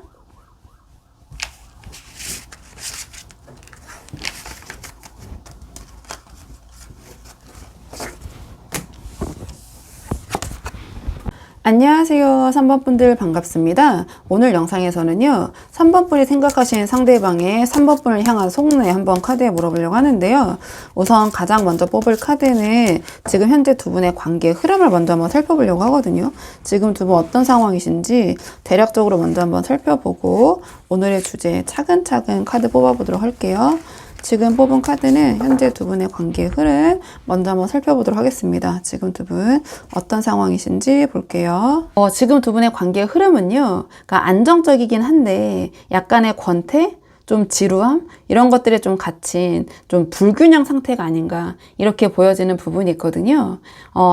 안녕하세요. 3번 분들 반갑습니다. 오늘 영상에서는요, 3번 분이 생각하신 상대방의 3번 분을 향한 속내 한번 카드에 물어보려고 하는데요. 우선 가장 먼저 뽑을 카드는 지금 현재 두 분의 관계 흐름을 먼저 한번 살펴보려고 하거든요. 지금 두 분 어떤 상황이신지 대략적으로 먼저 한번 살펴보고 오늘의 주제 차근차근 카드 뽑아보도록 할게요. 지금 뽑은 카드는 현재 두 분의 관계의 흐름 먼저 한번 살펴보도록 하겠습니다. 지금 두 분 어떤 상황이신지 볼게요. 지금 두 분의 관계의 흐름은요, 그러니까 안정적이긴 한데 약간의 권태? 좀 지루함? 이런 것들에 좀 갇힌 좀 불균형 상태가 아닌가, 이렇게 보여지는 부분이 있거든요.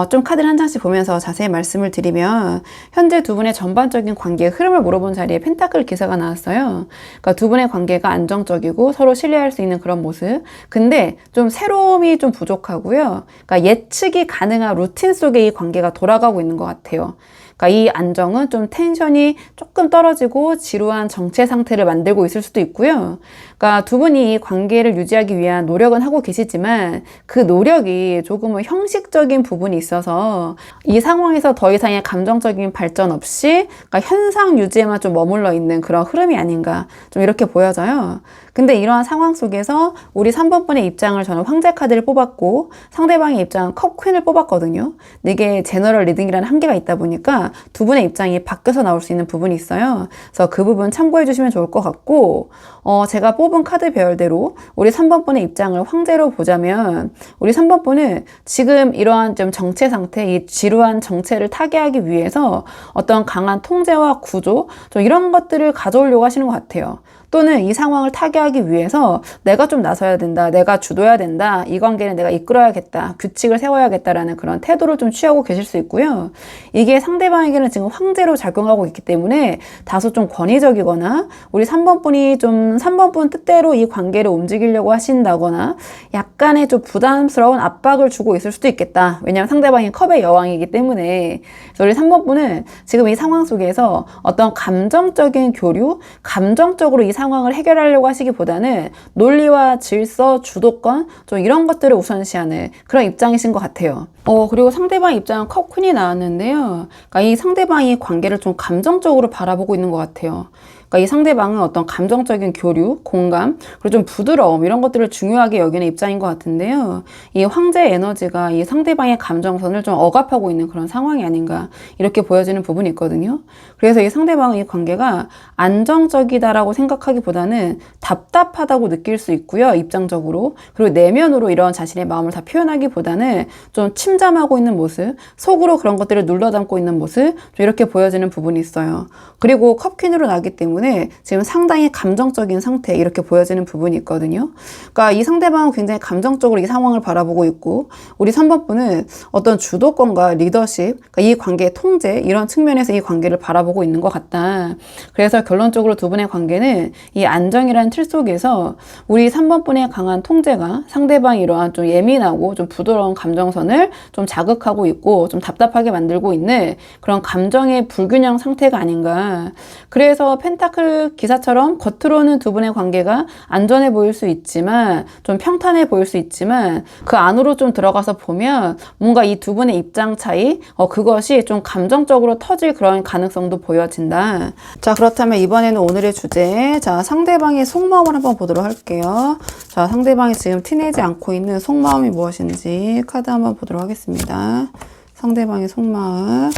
좀 카드를 한 장씩 보면서 자세히 말씀을 드리면 현재 두 분의 전반적인 관계의 흐름을 물어본 자리에 펜타클 기사가 나왔어요. 그러니까 두 분의 관계가 안정적이고 서로 신뢰할 수 있는 그런 모습. 근데 좀 새로움이 좀 부족하고요. 그러니까 예측이 가능한 루틴 속에 이 관계가 돌아가고 있는 것 같아요. 그러니까 이 안정은 좀 텐션이 조금 떨어지고 지루한 정체 상태를 만들고 있을 수도 있고요. 그러니까 두 분이 이 관계를 유지하기 위한 노력은 하고 계시지만 그 노력이 조금은 형식적인 부분이 있어서 이 상황에서 더 이상의 감정적인 발전 없이 그러니까 현상 유지에만 좀 머물러 있는 그런 흐름이 아닌가, 좀 이렇게 보여져요. 근데 이러한 상황 속에서 우리 3번 분의 입장을 저는 황제 카드를 뽑았고 상대방의 입장은 컵 퀸을 뽑았거든요. 근데 이게 제너럴 리딩이라는 한계가 있다 보니까 두 분의 입장이 바뀌어서 나올 수 있는 부분이 있어요. 그래서 그 부분 참고해 주시면 좋을 것 같고, 제가 뽑은 뽑은 카드 배열대로 우리 3번 분의 입장을 황제로 보자면 우리 3번 분은 지금 이러한 좀 정체 상태, 이 지루한 정체를 타개하기 위해서 어떤 강한 통제와 구조, 좀 이런 것들을 가져오려고 하시는 것 같아요. 또는 이 상황을 타개하기 위해서 내가 좀 나서야 된다, 내가 주도해야 된다, 이 관계는 내가 이끌어야겠다, 규칙을 세워야겠다라는 그런 태도를 좀 취하고 계실 수 있고요. 이게 상대방에게는 지금 황제로 작용하고 있기 때문에 다소 좀 권위적이거나 우리 3번 분이 좀 3번 분 뜻대로 이 관계를 움직이려고 하신다거나 약간의 좀 부담스러운 압박을 주고 있을 수도 있겠다. 왜냐하면 상대방이 컵의 여왕이기 때문에. 그래서 우리 3번 분은 지금 이 상황 속에서 어떤 감정적인 교류, 감정적으로 이 상황을 해결하려고 하시기보다는 논리와 질서, 주도권 좀 이런 것들을 우선시하는 그런 입장이신 것 같아요. 그리고 상대방 입장은 컵퀸이 나왔는데요. 그러니까 이 상대방이 관계를 좀 감정적으로 바라보고 있는 것 같아요. 그러니까 이 상대방은 어떤 감정적인 교류, 공감, 그리고 좀 부드러움 이런 것들을 중요하게 여기는 입장인 것 같은데요. 이 황제 에너지가 이 상대방의 감정선을 좀 억압하고 있는 그런 상황이 아닌가 이렇게 보여지는 부분이 있거든요. 그래서 이 상대방은 이 관계가 안정적이다라고 생각하기보다는 답답하다고 느낄 수 있고요. 입장적으로. 그리고 내면으로 이런 자신의 마음을 다 표현하기보다는 좀 침잠하고 있는 모습, 속으로 그런 것들을 눌러담고 있는 모습 좀 이렇게 보여지는 부분이 있어요. 그리고 컵퀸으로 나기 때문에 지금 상당히 감정적인 상태 이렇게 보여지는 부분이 있거든요. 그러니까 이 상대방은 굉장히 감정적으로 이 상황을 바라보고 있고 우리 3번 분은 어떤 주도권과 리더십, 그러니까 이 관계의 통제 이런 측면에서 이 관계를 바라보고 있는 것 같다. 그래서 결론적으로 두 분의 관계는 이 안정이라는 틀 속에서 우리 3번 분의 강한 통제가 상대방이 이러한 좀 예민하고 좀 부드러운 감정선을 좀 자극하고 있고 좀 답답하게 만들고 있는 그런 감정의 불균형 상태가 아닌가. 그래서 펜타클 기사처럼 겉으로는 두 분의 관계가 안전해 보일 수 있지만 좀 평탄해 보일 수 있지만 그 안으로 좀 들어가서 보면 뭔가 이 두 분의 입장 차이 그것이 좀 감정적으로 터질 그런 가능성도 보여진다. 자, 그렇다면 이번에는 오늘의 주제, 자, 상대방의 속마음을 한번 보도록 할게요. 자, 상대방이 지금 티내지 않고 있는 속마음이 무엇인지 카드 한번 보도록 하겠습니다. 상대방의 속마음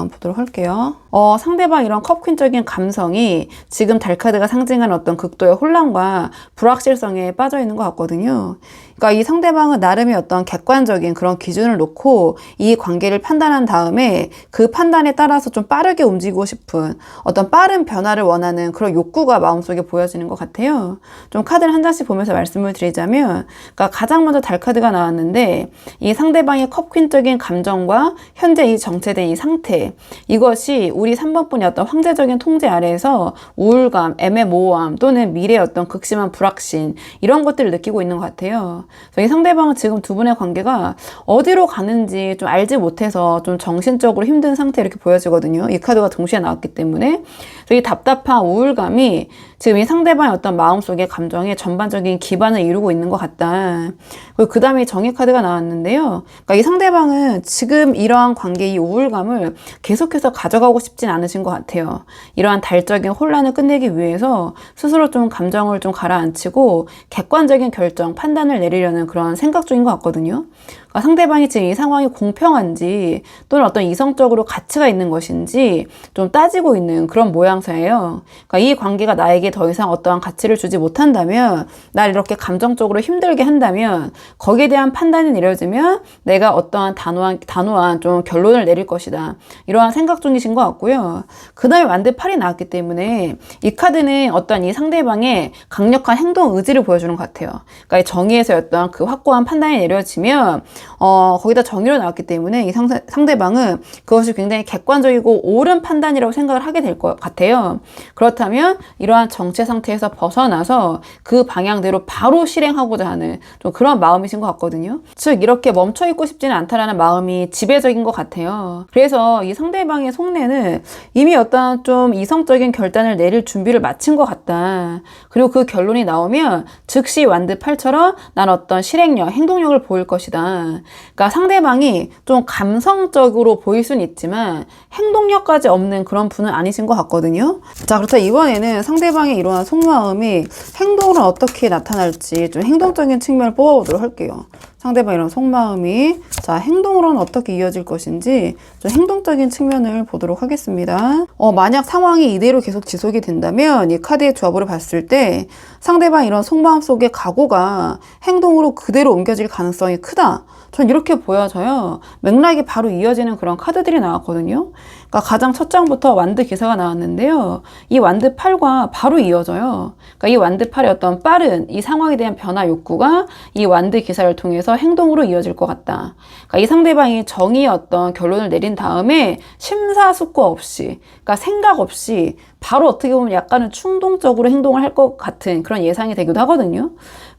보도록 할게요. 상대방 이런 컵퀸적인 감성이 지금 달카드가 상징하는 어떤 극도의 혼란과 불확실성에 빠져 있는 것 같거든요. 그러니까 이 상대방은 나름의 어떤 객관적인 그런 기준을 놓고 이 관계를 판단한 다음에 그 판단에 따라서 좀 빠르게 움직이고 싶은 어떤 빠른 변화를 원하는 그런 욕구가 마음속에 보여지는 것 같아요. 좀 카드를 한 장씩 보면서 말씀을 드리자면, 그러니까 가장 먼저 달카드가 나왔는데 이 상대방의 컵퀸적인 감정과 현재 이 정체된 이 상태, 이것이 우리 3번 분의 어떤 황제적인 통제 아래에서 우울감, 애매모호함 또는 미래의 어떤 극심한 불확신 이런 것들을 느끼고 있는 것 같아요. 그래서 이 상대방은 지금 두 분의 관계가 어디로 가는지 좀 알지 못해서 좀 정신적으로 힘든 상태 이렇게 보여지거든요. 이 카드가 동시에 나왔기 때문에. 그래서 이 답답한 우울감이 지금 이 상대방의 어떤 마음속의 감정에 전반적인 기반을 이루고 있는 것 같다. 그리고 그 다음에 정의 카드가 나왔는데요. 그러니까 이 상대방은 지금 이러한 관계의 우울감을 계속해서 가져가고 싶진 않으신 것 같아요. 이러한 달적인 혼란을 끝내기 위해서 스스로 좀 감정을 좀 가라앉히고 객관적인 결정, 판단을 내리려는 그런 생각 중인 것 같거든요. 그러니까 상대방이 지금 이 상황이 공평한지 또는 어떤 이성적으로 가치가 있는 것인지 좀 따지고 있는 그런 모양새예요. 그러니까 이 관계가 나에게 더 이상 어떠한 가치를 주지 못한다면, 날 이렇게 감정적으로 힘들게 한다면 거기에 대한 판단이 내려지면 내가 어떠한 단호한 좀 결론을 내릴 것이다. 이러한 생각 중이신 것 같고요. 그 다음에 완드 8이 나왔기 때문에 이 카드는 어떤 이 상대방의 강력한 행동 의지를 보여주는 것 같아요. 그러니까 이 정의에서 어떤 그 확고한 판단이 내려지면 거기다 정의로 나왔기 때문에 이 상대방은 그것이 굉장히 객관적이고 옳은 판단이라고 생각을 하게 될 것 같아요. 그렇다면 이러한 정체 상태에서 벗어나서 그 방향대로 바로 실행하고자 하는 좀 그런 마음이신 것 같거든요. 즉 이렇게 멈춰 있고 싶지는 않다라는 마음이 지배적인 것 같아요. 그래서 이 상대방의 속내는 이미 어떤 좀 이성적인 결단을 내릴 준비를 마친 것 같다. 그리고 그 결론이 나오면 즉시 완드 8처럼 난 어떤 실행력, 행동력을 보일 것이다. 그러니까 상대방이 좀 감성적으로 보일 수는 있지만 행동력까지 없는 그런 분은 아니신 것 같거든요. 자, 그렇다면 이번에는 상대방의 이러한 속마음이 행동으로 어떻게 나타날지 좀 행동적인 측면을 뽑아보도록 할게요. 상대방 이런 속마음이 자 행동으로는 어떻게 이어질 것인지 좀 행동적인 측면을 보도록 하겠습니다. 만약 상황이 이대로 계속 지속이 된다면 이 카드의 조합으로 봤을 때 상대방 이런 속마음 속의 각오가 행동으로 그대로 옮겨질 가능성이 크다. 전 이렇게 보여져요. 맥락이 바로 이어지는 그런 카드들이 나왔거든요. 그러니까 가장 첫 장부터 완드 기사가 나왔는데요. 이 완드 8과 바로 이어져요. 그러니까 이 완드 8의 어떤 빠른 이 상황에 대한 변화 욕구가 이 완드 기사를 통해서 행동으로 이어질 것 같다. 그러니까 이 상대방이 정의의 어떤 결론을 내린 다음에 심사숙고 없이, 그러니까 생각 없이 바로 어떻게 보면 약간은 충동적으로 행동을 할 것 같은 그런 예상이 되기도 하거든요.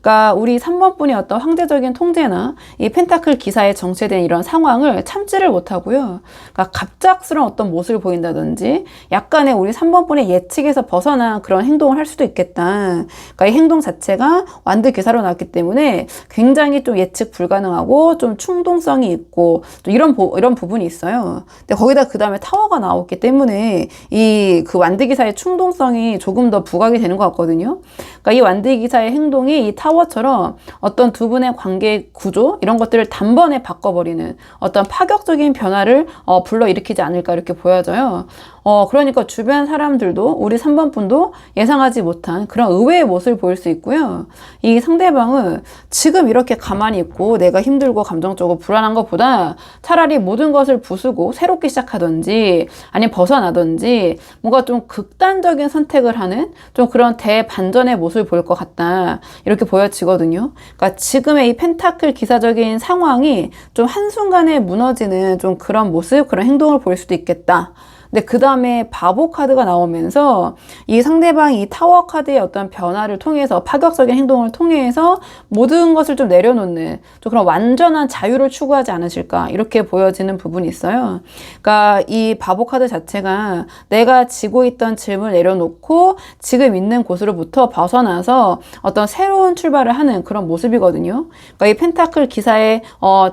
그러니까 우리 3번 분의 어떤 황제적인 통제나 이 펜타클 기사에 정체된 이런 상황을 참지를 못하고요. 그러니까 갑작스러운 어떤 모습을 보인다든지 약간의 우리 3번 분의 예측에서 벗어난 그런 행동을 할 수도 있겠다. 그러니까 이 행동 자체가 완드 기사로 나왔기 때문에 굉장히 좀 예측 불가능하고 좀 충동성이 있고 또 이런 부분이 있어요. 근데 거기다 그 다음에 타워가 나왔기 때문에 이 그 완드 기사의 충동성이 조금 더 부각이 되는 것 같거든요. 그러니까 이 완드 기사의 행동이 이 타워처럼 어떤 두 분의 관계 구조 이런 것들을 단번에 바꿔버리는 어떤 파격적인 변화를 불러일으키지 않을까 이렇게 보여져요. 그러니까 주변 사람들도 우리 3번 분도 예상하지 못한 그런 의외의 모습을 보일 수 있고요. 이 상대방은 지금 이렇게 가만히 있고 내가 힘들고 감정적으로 불안한 것보다 차라리 모든 것을 부수고 새롭게 시작하든지 아니면 벗어나든지 뭔가 좀 극단적인 선택을 하는 좀 그런 대반전의 모습을 보일 것 같다. 이렇게 보여지거든요. 그러니까 지금의 이 펜타클 기사적인 상황이 좀 한순간에 무너지는 좀 그런 모습, 그런 행동을 보일 수도 있겠다. 근데 그 다음에 바보 카드가 나오면서 이 상대방이 이 타워 카드의 어떤 변화를 통해서 파격적인 행동을 통해서 모든 것을 좀 내려놓는 좀 그런 완전한 자유를 추구하지 않으실까 이렇게 보여지는 부분이 있어요. 그러니까 이 바보 카드 자체가 내가 지고 있던 짐을 내려놓고 지금 있는 곳으로부터 벗어나서 어떤 새로운 출발을 하는 그런 모습이거든요. 그러니까 이 펜타클 기사의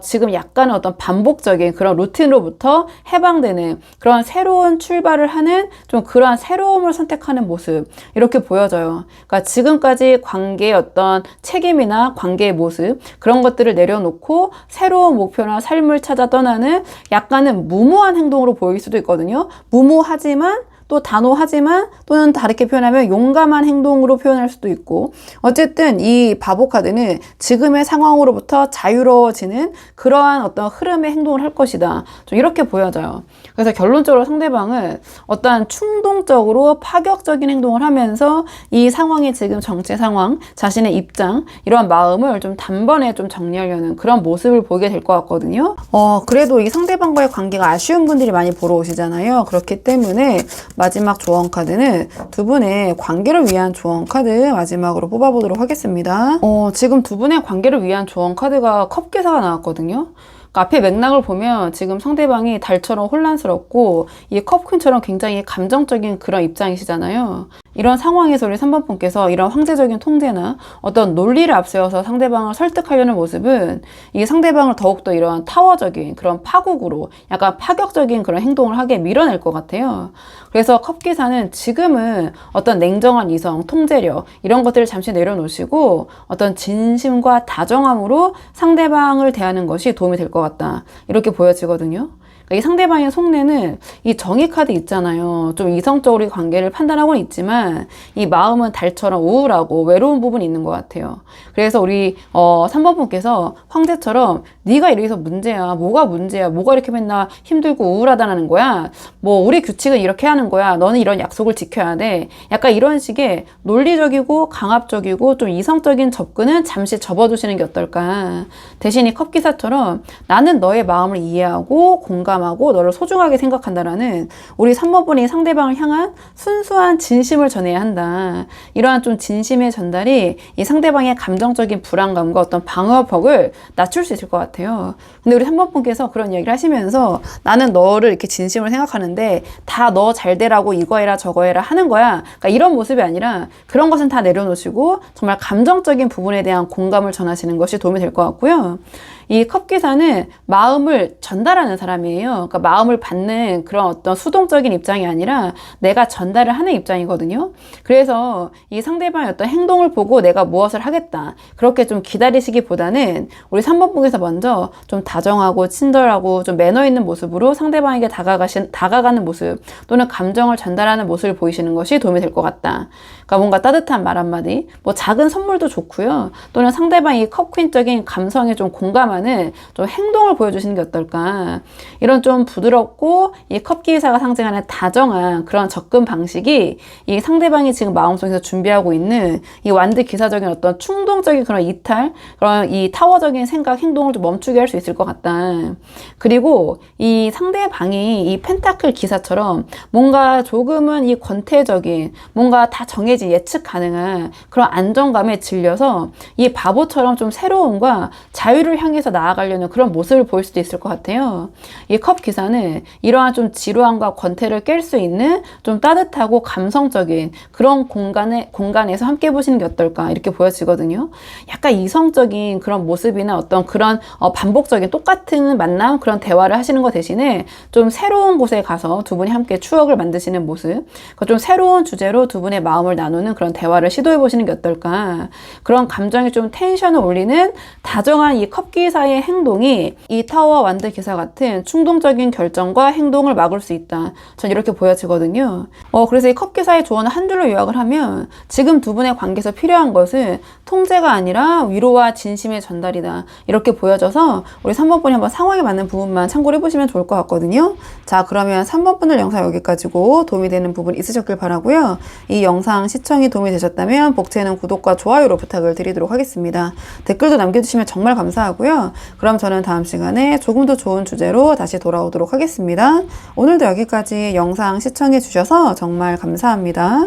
지금 약간은 어떤 반복적인 그런 루틴으로부터 해방되는 그런 새로운 출발을 하는 좀 그러한 새로움을 선택하는 모습 이렇게 보여져요. 그러니까 지금까지 관계의 어떤 책임이나 관계의 모습 그런 것들을 내려놓고 새로운 목표나 삶을 찾아 떠나는 약간은 무모한 행동으로 보일 수도 있거든요. 무모하지만 또 단호하지만 또는 다르게 표현하면 용감한 행동으로 표현할 수도 있고 어쨌든 이 바보 카드는 지금의 상황으로부터 자유로워지는 그러한 어떤 흐름의 행동을 할 것이다. 좀 이렇게 보여져요. 그래서 결론적으로 상대방은 어떠한 충동적으로 파격적인 행동을 하면서 이 상황의 지금 정체 상황, 자신의 입장 이러한 마음을 좀 단번에 좀 정리하려는 그런 모습을 보이게 될 것 같거든요. 그래도 이 상대방과의 관계가 아쉬운 분들이 많이 보러 오시잖아요. 그렇기 때문에 마지막 조언 카드는 두 분의 관계를 위한 조언 카드 마지막으로 뽑아보도록 하겠습니다. 지금 두 분의 관계를 위한 조언 카드가 컵 기사가 나왔거든요. 그러니까 앞에 맥락을 보면 지금 상대방이 달처럼 혼란스럽고 이 컵퀸처럼 굉장히 감정적인 그런 입장이시잖아요. 이런 상황에서 우리 3번 분께서 이런 황제적인 통제나 어떤 논리를 앞세워서 상대방을 설득하려는 모습은 이 상대방을 더욱더 이런 타워적인 그런 파국으로 약간 파격적인 그런 행동을 하게 밀어낼 것 같아요. 그래서 컵기사는 지금은 어떤 냉정한 이성, 통제력 이런 것들을 잠시 내려놓으시고 어떤 진심과 다정함으로 상대방을 대하는 것이 도움이 될 것 같다. 이렇게 보여지거든요. 이 상대방의 속내는 이 정의 카드 있잖아요. 좀 이성적으로 관계를 판단하고는 있지만 이 마음은 달처럼 우울하고 외로운 부분이 있는 것 같아요. 그래서 우리 3번 분께서 황제처럼 네가 이래서 문제야. 뭐가 문제야. 뭐가 이렇게 맨날 힘들고 우울하다는 거야. 뭐 우리 규칙은 이렇게 하는 거야. 너는 이런 약속을 지켜야 돼. 약간 이런 식의 논리적이고 강압적이고 좀 이성적인 접근은 잠시 접어두시는 게 어떨까. 대신 이 컵기사처럼 나는 너의 마음을 이해하고 공감하고 너를 소중하게 생각한다라는 우리 3번 분이 상대방을 향한 순수한 진심을 전해야 한다. 이러한 좀 진심의 전달이 이 상대방의 감정적인 불안감과 어떤 방어벽을 낮출 수 있을 것 같아요. 근데 우리 3번 분께서 그런 이야기를 하시면서 나는 너를 이렇게 진심으로 생각하는데 다 너 잘 되라고 이거 해라 저거 해라 하는 거야. 그러니까 이런 모습이 아니라 그런 것은 다 내려놓으시고 정말 감정적인 부분에 대한 공감을 전하시는 것이 도움이 될 것 같고요. 이 컵기사는 마음을 전달하는 사람이에요. 그러니까 마음을 받는 그런 어떤 수동적인 입장이 아니라 내가 전달을 하는 입장이거든요. 그래서 이 상대방의 어떤 행동을 보고 내가 무엇을 하겠다, 그렇게 좀 기다리시기보다는 우리 3번 분께서 먼저 좀 다정하고 친절하고 좀 매너 있는 모습으로 상대방에게 다가가는 모습, 또는 감정을 전달하는 모습을 보이시는 것이 도움이 될 것 같다. 그러니까 뭔가 따뜻한 말 한마디, 뭐 작은 선물도 좋고요. 또는 상대방이 컵퀸적인 감성에 좀 공감하는 좀 행동을 보여주시는 게 어떨까. 이런 좀 부드럽고 이 컵기사가 상징하는 다정한 그런 접근 방식이 이 상대방이 지금 마음속에서 준비하고 있는 이 완드 기사적인 어떤 충동적인 그런 이탈, 그런 이 타워적인 생각, 행동을 좀 멈추게 할 수 있을 것 같다. 그리고 이 상대방이 이 펜타클 기사처럼 뭔가 조금은 이 권태적인, 뭔가 다 정해진 예측 가능한 그런 안정감에 질려서 이 바보처럼 좀 새로움과 자유를 향해서 나아가려는 그런 모습을 보일 수도 있을 것 같아요. 이 컵 기사는 이러한 좀 지루함과 권태를 깰 수 있는 좀 따뜻하고 감성적인 그런 공간에서 함께 보시는 게 어떨까, 이렇게 보여지거든요. 약간 이성적인 그런 모습이나 어떤 그런 반복적인 똑같은 만남, 그런 대화를 하시는 것 대신에 좀 새로운 곳에 가서 두 분이 함께 추억을 만드시는 모습, 좀 새로운 주제로 두 분의 마음을 나누는 그런 대화를 시도해 보시는 게 어떨까. 그런 감정이 좀 텐션을 올리는 다정한 이 컵기사의 행동이 이 타워 완드 기사 같은 충동적인 결정과 행동을 막을 수 있다. 전 이렇게 보여지거든요. 그래서 이 컵기사의 조언을 한 줄로 요약을 하면, 지금 두 분의 관계에서 필요한 것은 통제가 아니라 위로와 진심의 전달이다. 이렇게 보여져서 우리 3번 분이 한번 상황에 맞는 부분만 참고를 해보시면 좋을 것 같거든요. 자, 그러면 3번 분들 영상 여기까지고 도움이 되는 부분 있으셨길 바라고요. 이 영상 시청이 도움이 되셨다면 복채는 구독과 좋아요로 부탁을 드리도록 하겠습니다. 댓글도 남겨주시면 정말 감사하고요. 그럼 저는 다음 시간에 조금 더 좋은 주제로 다시 돌아오도록 하겠습니다. 오늘도 여기까지 영상 시청해 주셔서 정말 감사합니다.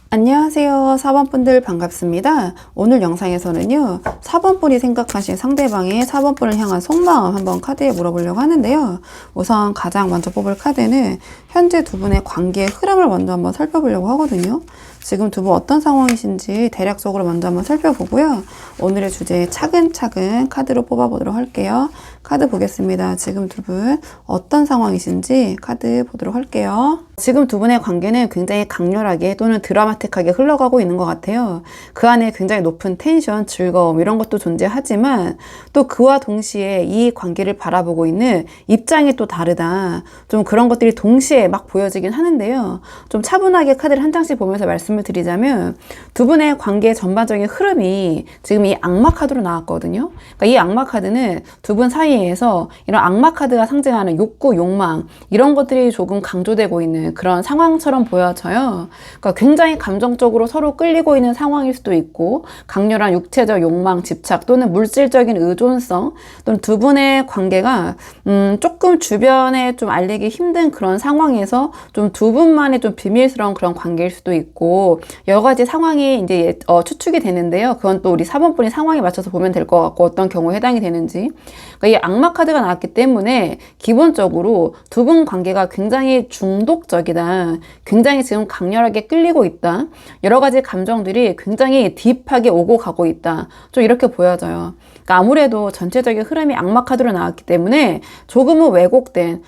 안녕하세요. 4번 분들 반갑습니다. 오늘 영상에서는요, 4번 분이 생각하신 상대방의 4번 분을 향한 속마음 한번 카드에 물어보려고 하는데요. 우선 가장 먼저 뽑을 카드는 현재 두 분의 관계의 흐름을 먼저 한번 살펴보려고 하거든요. 지금 두 분 어떤 상황이신지 대략적으로 먼저 한번 살펴보고요. 오늘의 주제 차근차근 카드로 뽑아보도록 할게요. 카드 보겠습니다. 지금 두 분 어떤 상황이신지 카드 보도록 할게요. 지금 두 분의 관계는 굉장히 강렬하게 또는 드라마틱하게 흘러가고 있는 것 같아요. 그 안에 굉장히 높은 텐션, 즐거움 이런 것도 존재하지만 또 그와 동시에 이 관계를 바라보고 있는 입장이 또 다르다. 좀 그런 것들이 동시에 막 보여지긴 하는데요. 좀 차분하게 카드를 한 장씩 보면서 말씀을 드리자면, 두 분의 관계의 전반적인 흐름이 지금 이 악마 카드로 나왔거든요. 그러니까 이 악마 카드는 두 분 사이에서 이런 악마 카드가 상징하는 욕구, 욕망 이런 것들이 조금 강조되고 있는 그런 상황처럼 보여져요. 그러니까 굉장히 감정적으로 서로 끌리고 있는 상황일 수도 있고, 강렬한 육체적 욕망, 집착 또는 물질적인 의존성, 또는 두 분의 관계가 조금 주변에 좀 알리기 힘든 그런 상황에서 좀 두 분만의 좀 비밀스러운 그런 관계일 수도 있고, 여러 가지 상황이 이제 추측이 되는데요. 그건 또 우리 4번 분이 상황에 맞춰서 보면 될 것 같고, 어떤 경우에 해당이 되는지. 그러니까 이 악마 카드가 나왔기 때문에 기본적으로 두 분 관계가 굉장히 중독적이다. 굉장히 지금 강렬하게 끌리고 있다. 여러 가지 감정들이 굉장히 딥하게 오고 가고 있다. 좀 이렇게 보여져요. 그러니까 아무래도 전체적인 흐름이 악마 카드로 나왔기 때문에 조금은 왜곡된,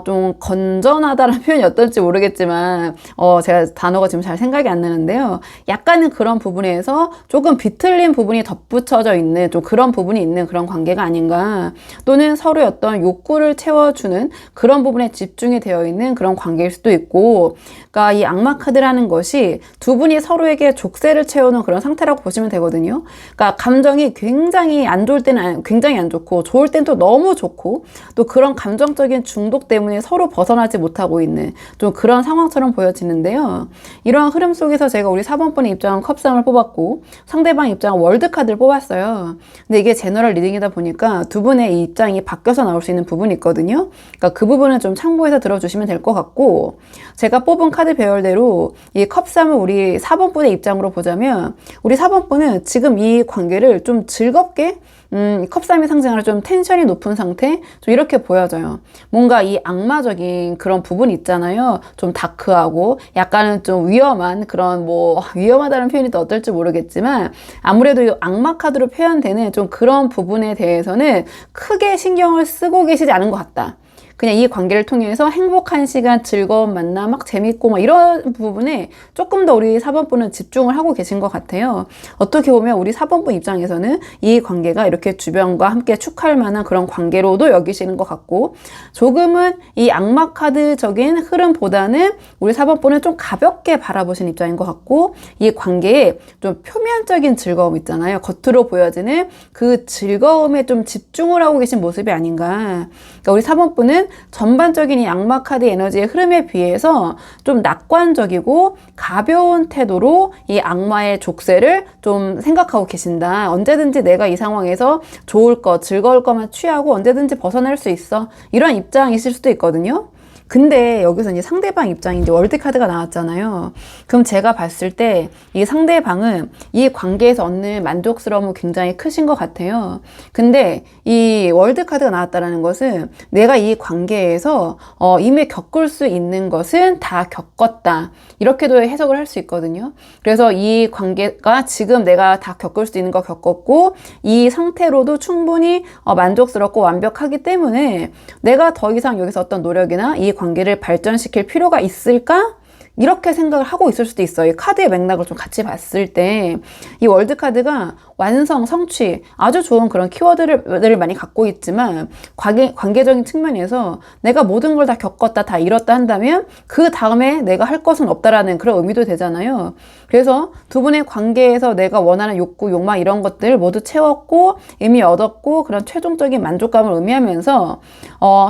좀 건전하다라는 표현이 어떨지 모르겠지만, 제가 단어가 지금 잘 생각이 안 나는데요. 약간은 그런 부분에서 조금 비틀린 부분이 덧붙여져 있는 좀 그런 부분이 있는 그런 관계가 아닌가. 또는 서로의 어떤 욕구를 채워주는 그런 부분에 집중이 되어 있는 그런 관계일 수도 있고, 그러니까 이 악마 카드라는 것이 두 분이 서로에게 족쇄를 채우는 그런 상태라고 보시면 되거든요. 그러니까 감정이 굉장히 안 좋을 때는 굉장히 안 좋고, 좋을 땐 또 너무 좋고, 또 그런 감정적인 중독 때문에 서로 벗어나지 못하고 있는 좀 그런 상황처럼 보여지는데요. 이러한 흐름 속에서 제가 우리 4번 분의 입장은 컵상을 뽑았고, 상대방 입장은 월드카드를 뽑았어요. 근데 이게 제너럴 리딩이다 보니까 두 분의 이 입장이 바뀌어서 나올 수 있는 부분이 있거든요. 그러니까 그 부분은 좀 참고해서 들어주시면 될 것 같고, 제가 뽑은 카드 배열대로 이 컵상을 우리 4번 분의 입장으로 보자면, 우리 4번 분은 지금 이 관계를 좀 즐겁게 컵3이 상징하는 좀 텐션이 높은 상태? 좀 이렇게 보여져요. 뭔가 이 악마적인 그런 부분이 있잖아요. 좀 다크하고 약간은 좀 위험한 그런 위험하다는 표현이 또 어떨지 모르겠지만 아무래도 이 악마 카드로 표현되는 좀 그런 부분에 대해서는 크게 신경을 쓰고 계시지 않은 것 같다. 그냥 이 관계를 통해서 행복한 시간, 즐거운 만남, 막 재밌고 이런 부분에 조금 더 우리 4번분은 집중을 하고 계신 것 같아요. 어떻게 보면 우리 4번분 입장에서는 이 관계가 이렇게 주변과 함께 축하할 만한 그런 관계로도 여기시는 것 같고, 조금은 이 악마 카드적인 흐름보다는 우리 4번분은 좀 가볍게 바라보시는 입장인 것 같고, 이 관계에 좀 표면적인 즐거움 있잖아요. 겉으로 보여지는 그 즐거움에 좀 집중을 하고 계신 모습이 아닌가. 그러니까 우리 4번분은 전반적인 이 악마 카드 에너지의 흐름에 비해서 좀 낙관적이고 가벼운 태도로 이 악마의 족쇄를 좀 생각하고 계신다. 언제든지 내가 이 상황에서 좋을 것, 즐거울 것만 취하고 언제든지 벗어날 수 있어. 이런 입장이실 수도 있거든요. 근데 여기서 이제 상대방 입장이 이제 월드카드가 나왔잖아요. 그럼 제가 봤을 때 이 상대방은 이 관계에서 얻는 만족스러움은 굉장히 크신 것 같아요. 근데 이 월드카드가 나왔다는 것은 내가 이 관계에서 이미 겪을 수 있는 것은 다 겪었다. 이렇게도 해석을 할 수 있거든요. 그래서 이 관계가 지금 내가 다 겪을 수 있는 거 겪었고 이 상태로도 충분히 만족스럽고 완벽하기 때문에 내가 더 이상 여기서 어떤 노력이나 이 관계를 발전시킬 필요가 있을까? 이렇게 생각을 하고 있을 수도 있어요. 이 카드의 맥락을 좀 같이 봤을 때 이 월드카드가 완성, 성취, 아주 좋은 그런 키워드를 많이 갖고 있지만 관계적인 측면에서 내가 모든 걸 다 겪었다, 다 이뤘다 한다면 그 다음에 내가 할 것은 없다라는 그런 의미도 되잖아요. 그래서 두 분의 관계에서 내가 원하는 욕구, 욕망 이런 것들 모두 채웠고 이미 얻었고 그런 최종적인 만족감을 의미하면서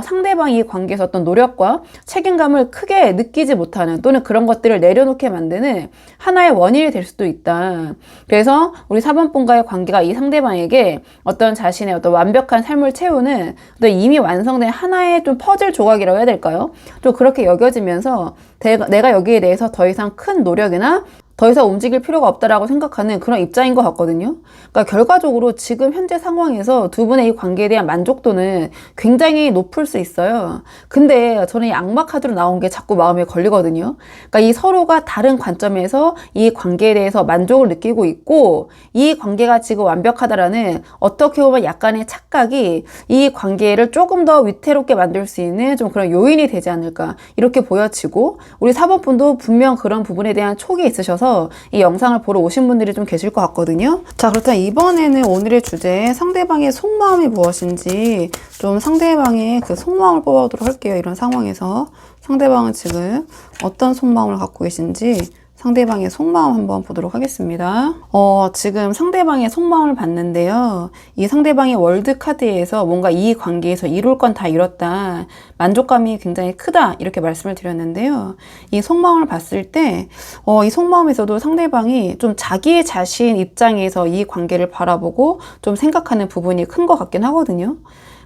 상대방이 이 관계에서 어떤 노력과 책임감을 크게 느끼지 못하는 또는 그런 것들을 내려놓게 만드는 하나의 원인이 될 수도 있다. 그래서 우리 4번분과의 관계가 이 상대방에게 어떤 자신의 어떤 완벽한 삶을 채우는 어떤 이미 완성된 하나의 좀 퍼즐 조각이라고 해야 될까요? 좀 그렇게 여겨지면서 내가 여기에 대해서 더 이상 큰 노력이나 더 이상 움직일 필요가 없다라고 생각하는 그런 입장인 것 같거든요. 그러니까 결과적으로 지금 현재 상황에서 두 분의 이 관계에 대한 만족도는 굉장히 높을 수 있어요. 근데 저는 이 악마 카드로 나온 게 자꾸 마음에 걸리거든요. 그러니까 이 서로가 다른 관점에서 이 관계에 대해서 만족을 느끼고 있고 이 관계가 지금 완벽하다라는 어떻게 보면 약간의 착각이 이 관계를 조금 더 위태롭게 만들 수 있는 좀 그런 요인이 되지 않을까 이렇게 보여지고, 우리 4번분도 분명 그런 부분에 대한 촉이 있으셔서 이 영상을 보러 오신 분들이 좀 계실 것 같거든요. 자, 그렇다면 이번에는 오늘의 주제 상대방의 속마음이 무엇인지 좀 상대방의 그 속마음을 뽑아보도록 할게요. 이런 상황에서 상대방은 지금 어떤 속마음을 갖고 계신지 상대방의 속마음 한번 보도록 하겠습니다. 지금 상대방의 속마음을 봤는데요. 이 상대방의 월드카드에서 뭔가 이 관계에서 이룰 건 다 이뤘다. 만족감이 굉장히 크다. 이렇게 말씀을 드렸는데요. 이 속마음을 봤을 때, 이 속마음에서도 상대방이 좀 자기 자신 입장에서 이 관계를 바라보고 좀 생각하는 부분이 큰 것 같긴 하거든요.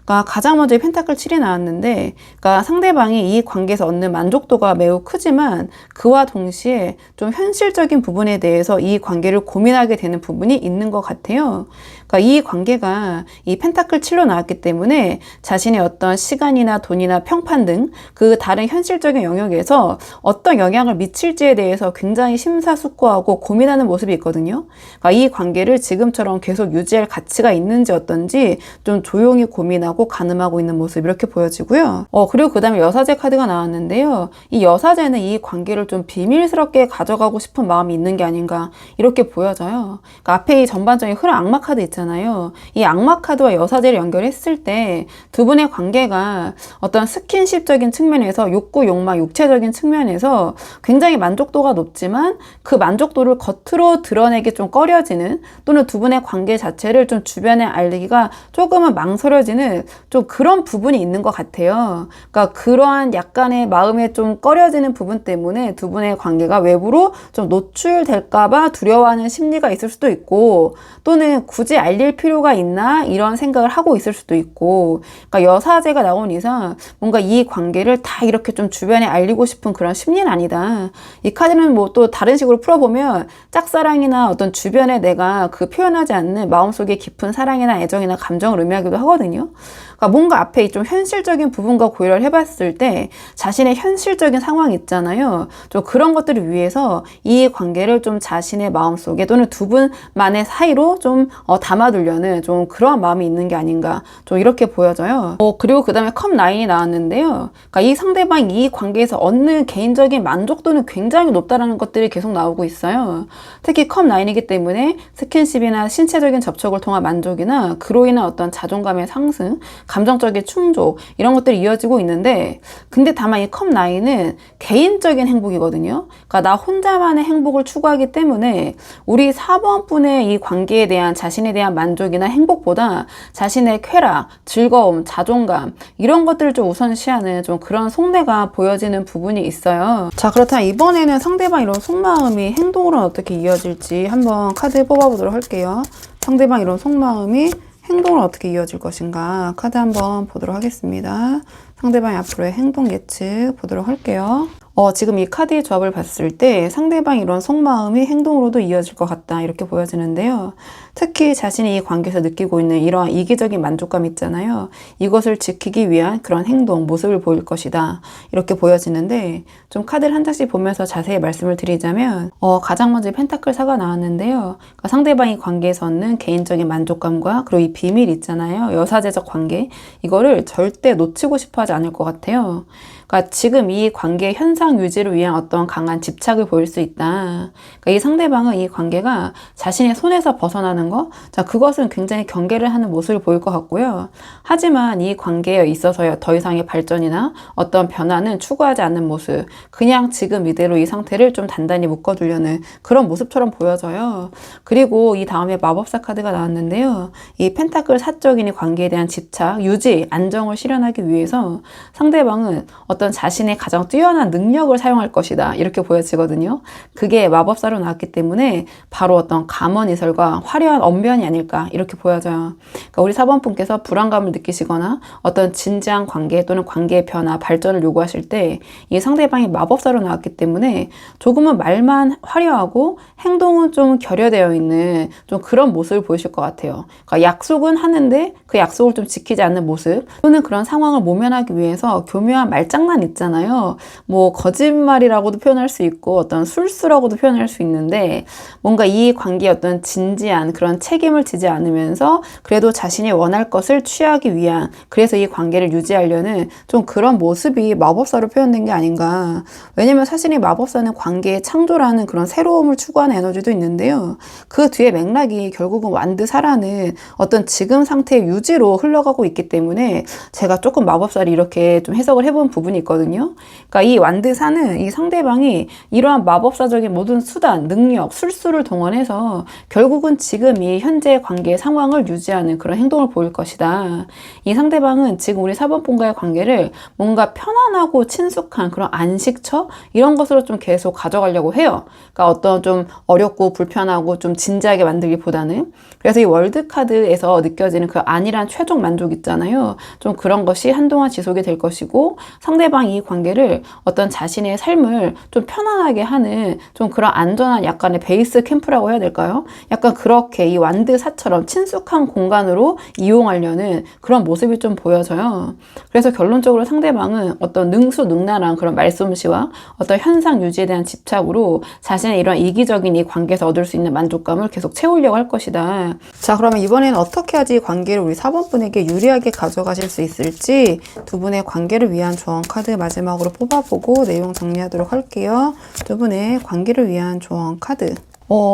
그러니까 가장 먼저 펜타클 7이 나왔는데, 그러니까 상대방이 이 관계에서 얻는 만족도가 매우 크지만 그와 동시에 좀 현실적인 부분에 대해서 이 관계를 고민하게 되는 부분이 있는 것 같아요. 그러니까 이 관계가 이 펜타클 7로 나왔기 때문에 자신의 어떤 시간이나 돈이나 평판 등 그 다른 현실적인 영역에서 어떤 영향을 미칠지에 대해서 굉장히 심사숙고하고 고민하는 모습이 있거든요. 그러니까 이 관계를 지금처럼 계속 유지할 가치가 있는지 어떤지 좀 조용히 고민하고 가늠하고 있는 모습 이렇게 보여지고요. 그리고 그 다음에 여사제 카드가 나왔는데요. 이 여사제는 이 관계를 좀 비밀스럽게 가져가고 싶은 마음이 있는 게 아닌가 이렇게 보여져요. 그러니까 앞에 이 전반적인 흐름 악마 카드 있잖아요. 이 악마 카드와 여사제를 연결했을 때 두 분의 관계가 어떤 스킨십적인 측면에서 욕구, 욕망, 육체적인 측면에서 굉장히 만족도가 높지만 그 만족도를 겉으로 드러내기 좀 꺼려지는, 또는 두 분의 관계 자체를 좀 주변에 알리기가 조금은 망설여지는 좀 그런 부분이 있는 것 같아요. 그러니까 그러한 약간의 마음에 좀 꺼려지는 부분 때문에 두 분의 관계가 외부로 좀 노출될까봐 두려워하는 심리가 있을 수도 있고, 또는 굳이 알릴 필요가 있나 이런 생각을 하고 있을 수도 있고, 그러니까 여사제가 나온 이상 뭔가 이 관계를 다 이렇게 좀 주변에 알리고 싶은 그런 심리는 아니다. 이 카드는 뭐 또 다른 식으로 풀어보면 짝사랑이나 어떤 주변에 내가 그 표현하지 않는 마음속에 깊은 사랑이나 애정이나 감정을 의미하기도 하거든요. 그러니까 뭔가 앞에 좀 현실적인 부분과 고려를 해봤을 때 자신의 현실적인 상황 있잖아요. 좀 그런 것들을 위해서 이 관계를 좀 자신의 마음속에 또는 두 분만의 사이로 좀 담아두려는 좀 그러한 마음이 있는 게 아닌가, 좀 이렇게 보여져요. 그리고 그 다음에 컵 9이 나왔는데요. 그러니까 이 상대방이 이 관계에서 얻는 개인적인 만족도는 굉장히 높다라는 것들이 계속 나오고 있어요. 특히 컵 9이기 때문에 스킨십이나 신체적인 접촉을 통한 만족이나 그로 인한 어떤 자존감의 상승, 감정적인 충족, 이런 것들이 이어지고 있는데, 근데 다만 이 컵 9은 개인적인 행복이거든요. 그러니까 나 혼자만의 행복을 추구하기 때문에 우리 4번 분의 이 관계에 대한 자신에 대한 만족이나 행복보다 자신의 쾌락, 즐거움, 자존감, 이런 것들을 좀 우선시하는 좀 그런 속내가 보여지는 부분이 있어요. 자, 그렇다면 이번에는 상대방 이런 속마음이 행동으로 어떻게 이어질지 한번 카드 뽑아보도록 할게요. 상대방 이런 속마음이 행동으로 어떻게 이어질 것인가 카드 한번 보도록 하겠습니다. 상대방의 앞으로의 행동 예측 보도록 할게요. 지금 이 카드의 조합을 봤을 때 상대방이 이런 속마음이 행동으로도 이어질 것 같다, 이렇게 보여지는데요. 특히 자신이 이 관계에서 느끼고 있는 이러한 이기적인 만족감 있잖아요. 이것을 지키기 위한 그런 행동, 모습을 보일 것이다, 이렇게 보여지는데, 좀 카드를 한 장씩 보면서 자세히 말씀을 드리자면 가장 먼저 펜타클 4가 나왔는데요. 그러니까 상대방이 관계에서 얻는 개인적인 만족감과 그리고 이 비밀 있잖아요. 여사제적 관계, 이거를 절대 놓치고 싶어 하지 않을 것 같아요. 그러니까 지금 이 관계 현상 유지를 위한 어떤 강한 집착을 보일 수 있다. 그러니까 이 상대방은 이 관계가 자신의 손에서 벗어나는 거, 자, 그것은 굉장히 경계를 하는 모습을 보일 것 같고요. 하지만 이 관계에 있어서 더 이상의 발전이나 어떤 변화는 추구하지 않는 모습, 그냥 지금 이대로 이 상태를 좀 단단히 묶어두려는 그런 모습처럼 보여져요. 그리고 이 다음에 마법사 카드가 나왔는데요. 이 펜타클 사적인 이 관계에 대한 집착, 유지, 안정을 실현하기 위해서 상대방은 어떤 자신의 가장 뛰어난 능력을 사용할 것이다, 이렇게 보여지거든요. 그게 마법사로 나왔기 때문에 바로 어떤 감언이설과 화려한 언변이 아닐까, 이렇게 보여져요. 그러니까 우리 4번 분께서 불안감을 느끼시거나 어떤 진지한 관계 또는 관계의 변화, 발전을 요구하실 때 이 상대방이 마법사로 나왔기 때문에 조금은 말만 화려하고 행동은 좀 결여되어 있는 좀 그런 모습을 보이실 것 같아요. 그러니까 약속은 하는데 그 약속을 좀 지키지 않는 모습, 또는 그런 상황을 모면하기 위해서 교묘한 말장난 있잖아요. 뭐 거짓말이라고도 표현할 수 있고 어떤 술수라고도 표현할 수 있는데, 뭔가 이 관계에 어떤 진지한 그런 책임을 지지 않으면서 그래도 자신이 원할 것을 취하기 위한, 그래서 이 관계를 유지하려는 좀 그런 모습이 마법사로 표현된 게 아닌가. 왜냐면 사실 이 마법사는 관계의 창조라는 그런 새로움을 추구하는 에너지도 있는데요. 그 뒤에 맥락이 결국은 완드사라는 어떤 지금 상태의 유지로 흘러가고 있기 때문에 제가 조금 마법사를 이렇게 좀 해석을 해본 부분이 있거든요. 그러니까 이 완드사는 이 상대방이 이러한 마법사적인 모든 수단, 능력, 술수를 동원해서 결국은 지금 이 현재 관계의 상황을 유지하는 그런 행동을 보일 것이다. 이 상대방은 지금 우리 4번 분과의 관계를 뭔가 편안하고 친숙한 그런 안식처, 이런 것으로 좀 계속 가져가려고 해요. 그러니까 어떤 좀 어렵고 불편하고 좀 진지하게 만들기보다는. 그래서 이 월드 카드에서 느껴지는 그 안일한 최종 만족 있잖아요. 좀 그런 것이 한동안 지속이 될 것이고, 상대방이 이 관계를 어떤 자신의 삶을 좀 편안하게 하는 좀 그런 안전한 약간의 베이스 캠프라고 해야 될까요? 약간 그렇게 이 완드사처럼 친숙한 공간으로 이용하려는 그런 모습이 좀 보여져요. 그래서 결론적으로 상대방은 어떤 능수능란한 그런 말솜씨와 어떤 현상 유지에 대한 집착으로 자신의 이런 이기적인 이 관계에서 얻을 수 있는 만족감을 계속 채우려고 할 것이다. 자, 그러면 이번에는 어떻게 하지 관계를 우리 4번 분에게 유리하게 가져가실 수 있을지 두 분의 관계를 위한 조언 카드 마지막으로 뽑아보고 내용 정리하도록 할게요. 두 분의 관계를 위한 조언 카드.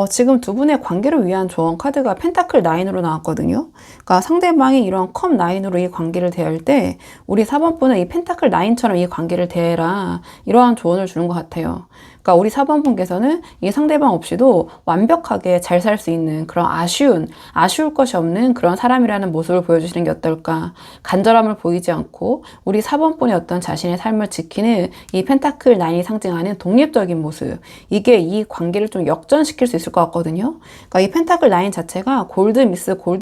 지금 두 분의 관계를 위한 조언 카드가 펜타클 9으로 나왔거든요. 그러니까 상대방이 이런 컵 9으로 이 관계를 대할 때 우리 4번 분은 이 펜타클 9처럼 이 관계를 대해라, 이러한 조언을 주는 것 같아요. 그러니까 우리 4번분께서는 이 상대방 없이도 완벽하게 잘 살 수 있는 그런 아쉬울 것이 없는 그런 사람이라는 모습을 보여주시는 게 어떨까. 간절함을 보이지 않고 우리 4번분의 어떤 자신의 삶을 지키는 이 펜타클 9이 상징하는 독립적인 모습. 이게 이 관계를 좀 역전시킬 수 있을 것 같거든요. 그러니까 이 펜타클 9 자체가 골드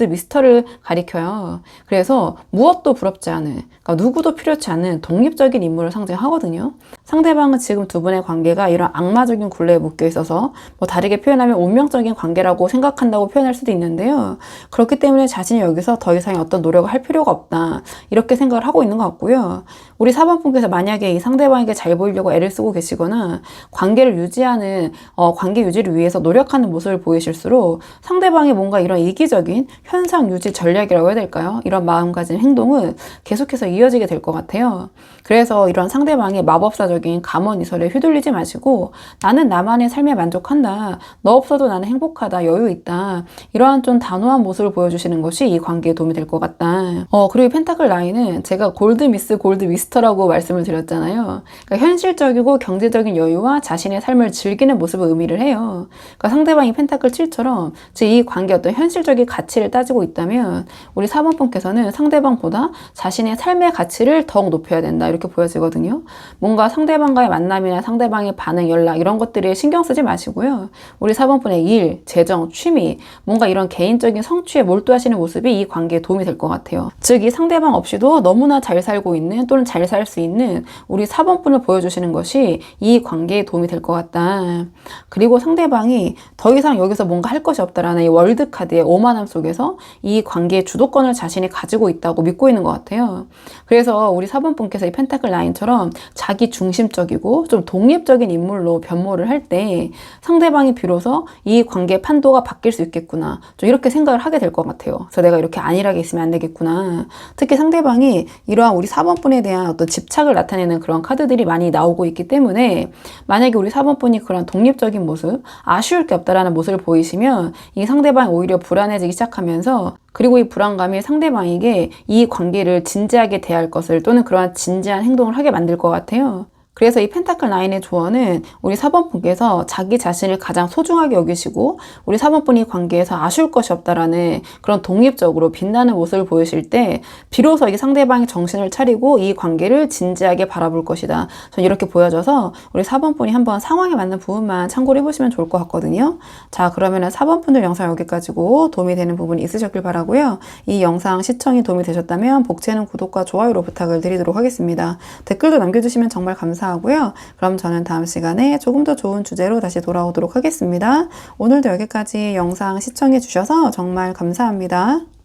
미스터를 가리켜요. 그래서 무엇도 부럽지 않은, 그러니까 누구도 필요치 않은 독립적인 인물을 상징하거든요. 상대방은 지금 두 분의 관계가 이런 악마적인 굴레에 묶여 있어서 뭐 다르게 표현하면 운명적인 관계라고 생각한다고 표현할 수도 있는데요. 그렇기 때문에 자신이 여기서 더 이상의 어떤 노력을 할 필요가 없다. 이렇게 생각을 하고 있는 것 같고요. 우리 4번분께서 만약에 이 상대방에게 잘 보이려고 애를 쓰고 계시거나 관계를 유지하는 관계 유지를 위해서 노력하는 모습을 보이실수록 상대방이 뭔가 이런 이기적인 현상 유지 전략이라고 해야 될까요? 이런 마음가짐 행동은 계속해서 이어지게 될 것 같아요. 그래서 이런 상대방의 마법사적인 감언이설에 휘둘리지 마시고 나는 나만의 삶에 만족한다. 너 없어도 나는 행복하다. 여유 있다. 이러한 좀 단호한 모습을 보여주시는 것이 이 관계에 도움이 될 것 같다. 그리고 펜타클 9은 제가 골드 미스터라고 말씀을 드렸잖아요. 그러니까 현실적이고 경제적인 여유와 자신의 삶을 즐기는 모습을 의미를 해요. 그러니까 상대방이 펜타클 7처럼 즉 이 관계 어떤 현실적인 가치를 따지고 있다면 우리 4번분께서는 상대방보다 자신의 삶의 가치를 더욱 높여야 된다. 이렇게 보여지거든요. 뭔가 상대방과의 만남이나 상대방의 반응, 연락 이런 것들에 신경 쓰지 마시고요. 우리 4번분의 일, 재정, 취미 뭔가 이런 개인적인 성취에 몰두하시는 모습이 이 관계에 도움이 될 것 같아요. 즉 이 상대방 없이도 너무나 잘 살고 있는 또는 잘 살 수 있는 우리 4번분을 보여주시는 것이 이 관계에 도움이 될 것 같다. 그리고 상대방이 더 이상 여기서 뭔가 할 것이 없다라는 이 월드카드의 오만함 속에서 이 관계의 주도권을 자신이 가지고 있다고 믿고 있는 것 같아요. 그래서 우리 4번분께서 이 펜타클 9처럼 자기 중심적이고 좀 독립적인 인물로 변모를 할 때 상대방이 비로소 이 관계의 판도가 바뀔 수 있겠구나. 좀 이렇게 생각을 하게 될 것 같아요. 그래서 내가 이렇게 안일하게 있으면 안 되겠구나. 특히 상대방이 이러한 우리 4번분에 대한 어떤 집착을 나타내는 그런 카드들이 많이 나오고 있기 때문에 만약에 우리 4번분이 그런 독립적인 모습, 아쉬울 게 없다라는 모습을 보이시면 이 상대방이 오히려 불안해지기 시작하면서 그리고 이 불안감이 상대방에게 이 관계를 진지하게 대할 것을 또는 그러한 진지한 행동을 하게 만들 것 같아요. 그래서 이 펜타클 9의 조언은 우리 4번분께서 자기 자신을 가장 소중하게 여기시고 우리 4번분이 관계에서 아쉬울 것이 없다라는 그런 독립적으로 빛나는 모습을 보이실 때 비로소 이 상대방이 정신을 차리고 이 관계를 진지하게 바라볼 것이다. 전 이렇게 보여져서 우리 4번분이 한번 상황에 맞는 부분만 참고를 해보시면 좋을 것 같거든요. 자, 그러면은 4번분들 영상 여기까지고 도움이 되는 부분이 있으셨길 바라고요. 이 영상 시청이 도움이 되셨다면 복채는 구독과 좋아요로 부탁을 드리도록 하겠습니다. 댓글도 남겨주시면 정말 감사하고요. 그럼 저는 다음 시간에 조금 더 좋은 주제로 다시 돌아오도록 하겠습니다. 오늘도 여기까지 영상 시청해 주셔서 정말 감사합니다.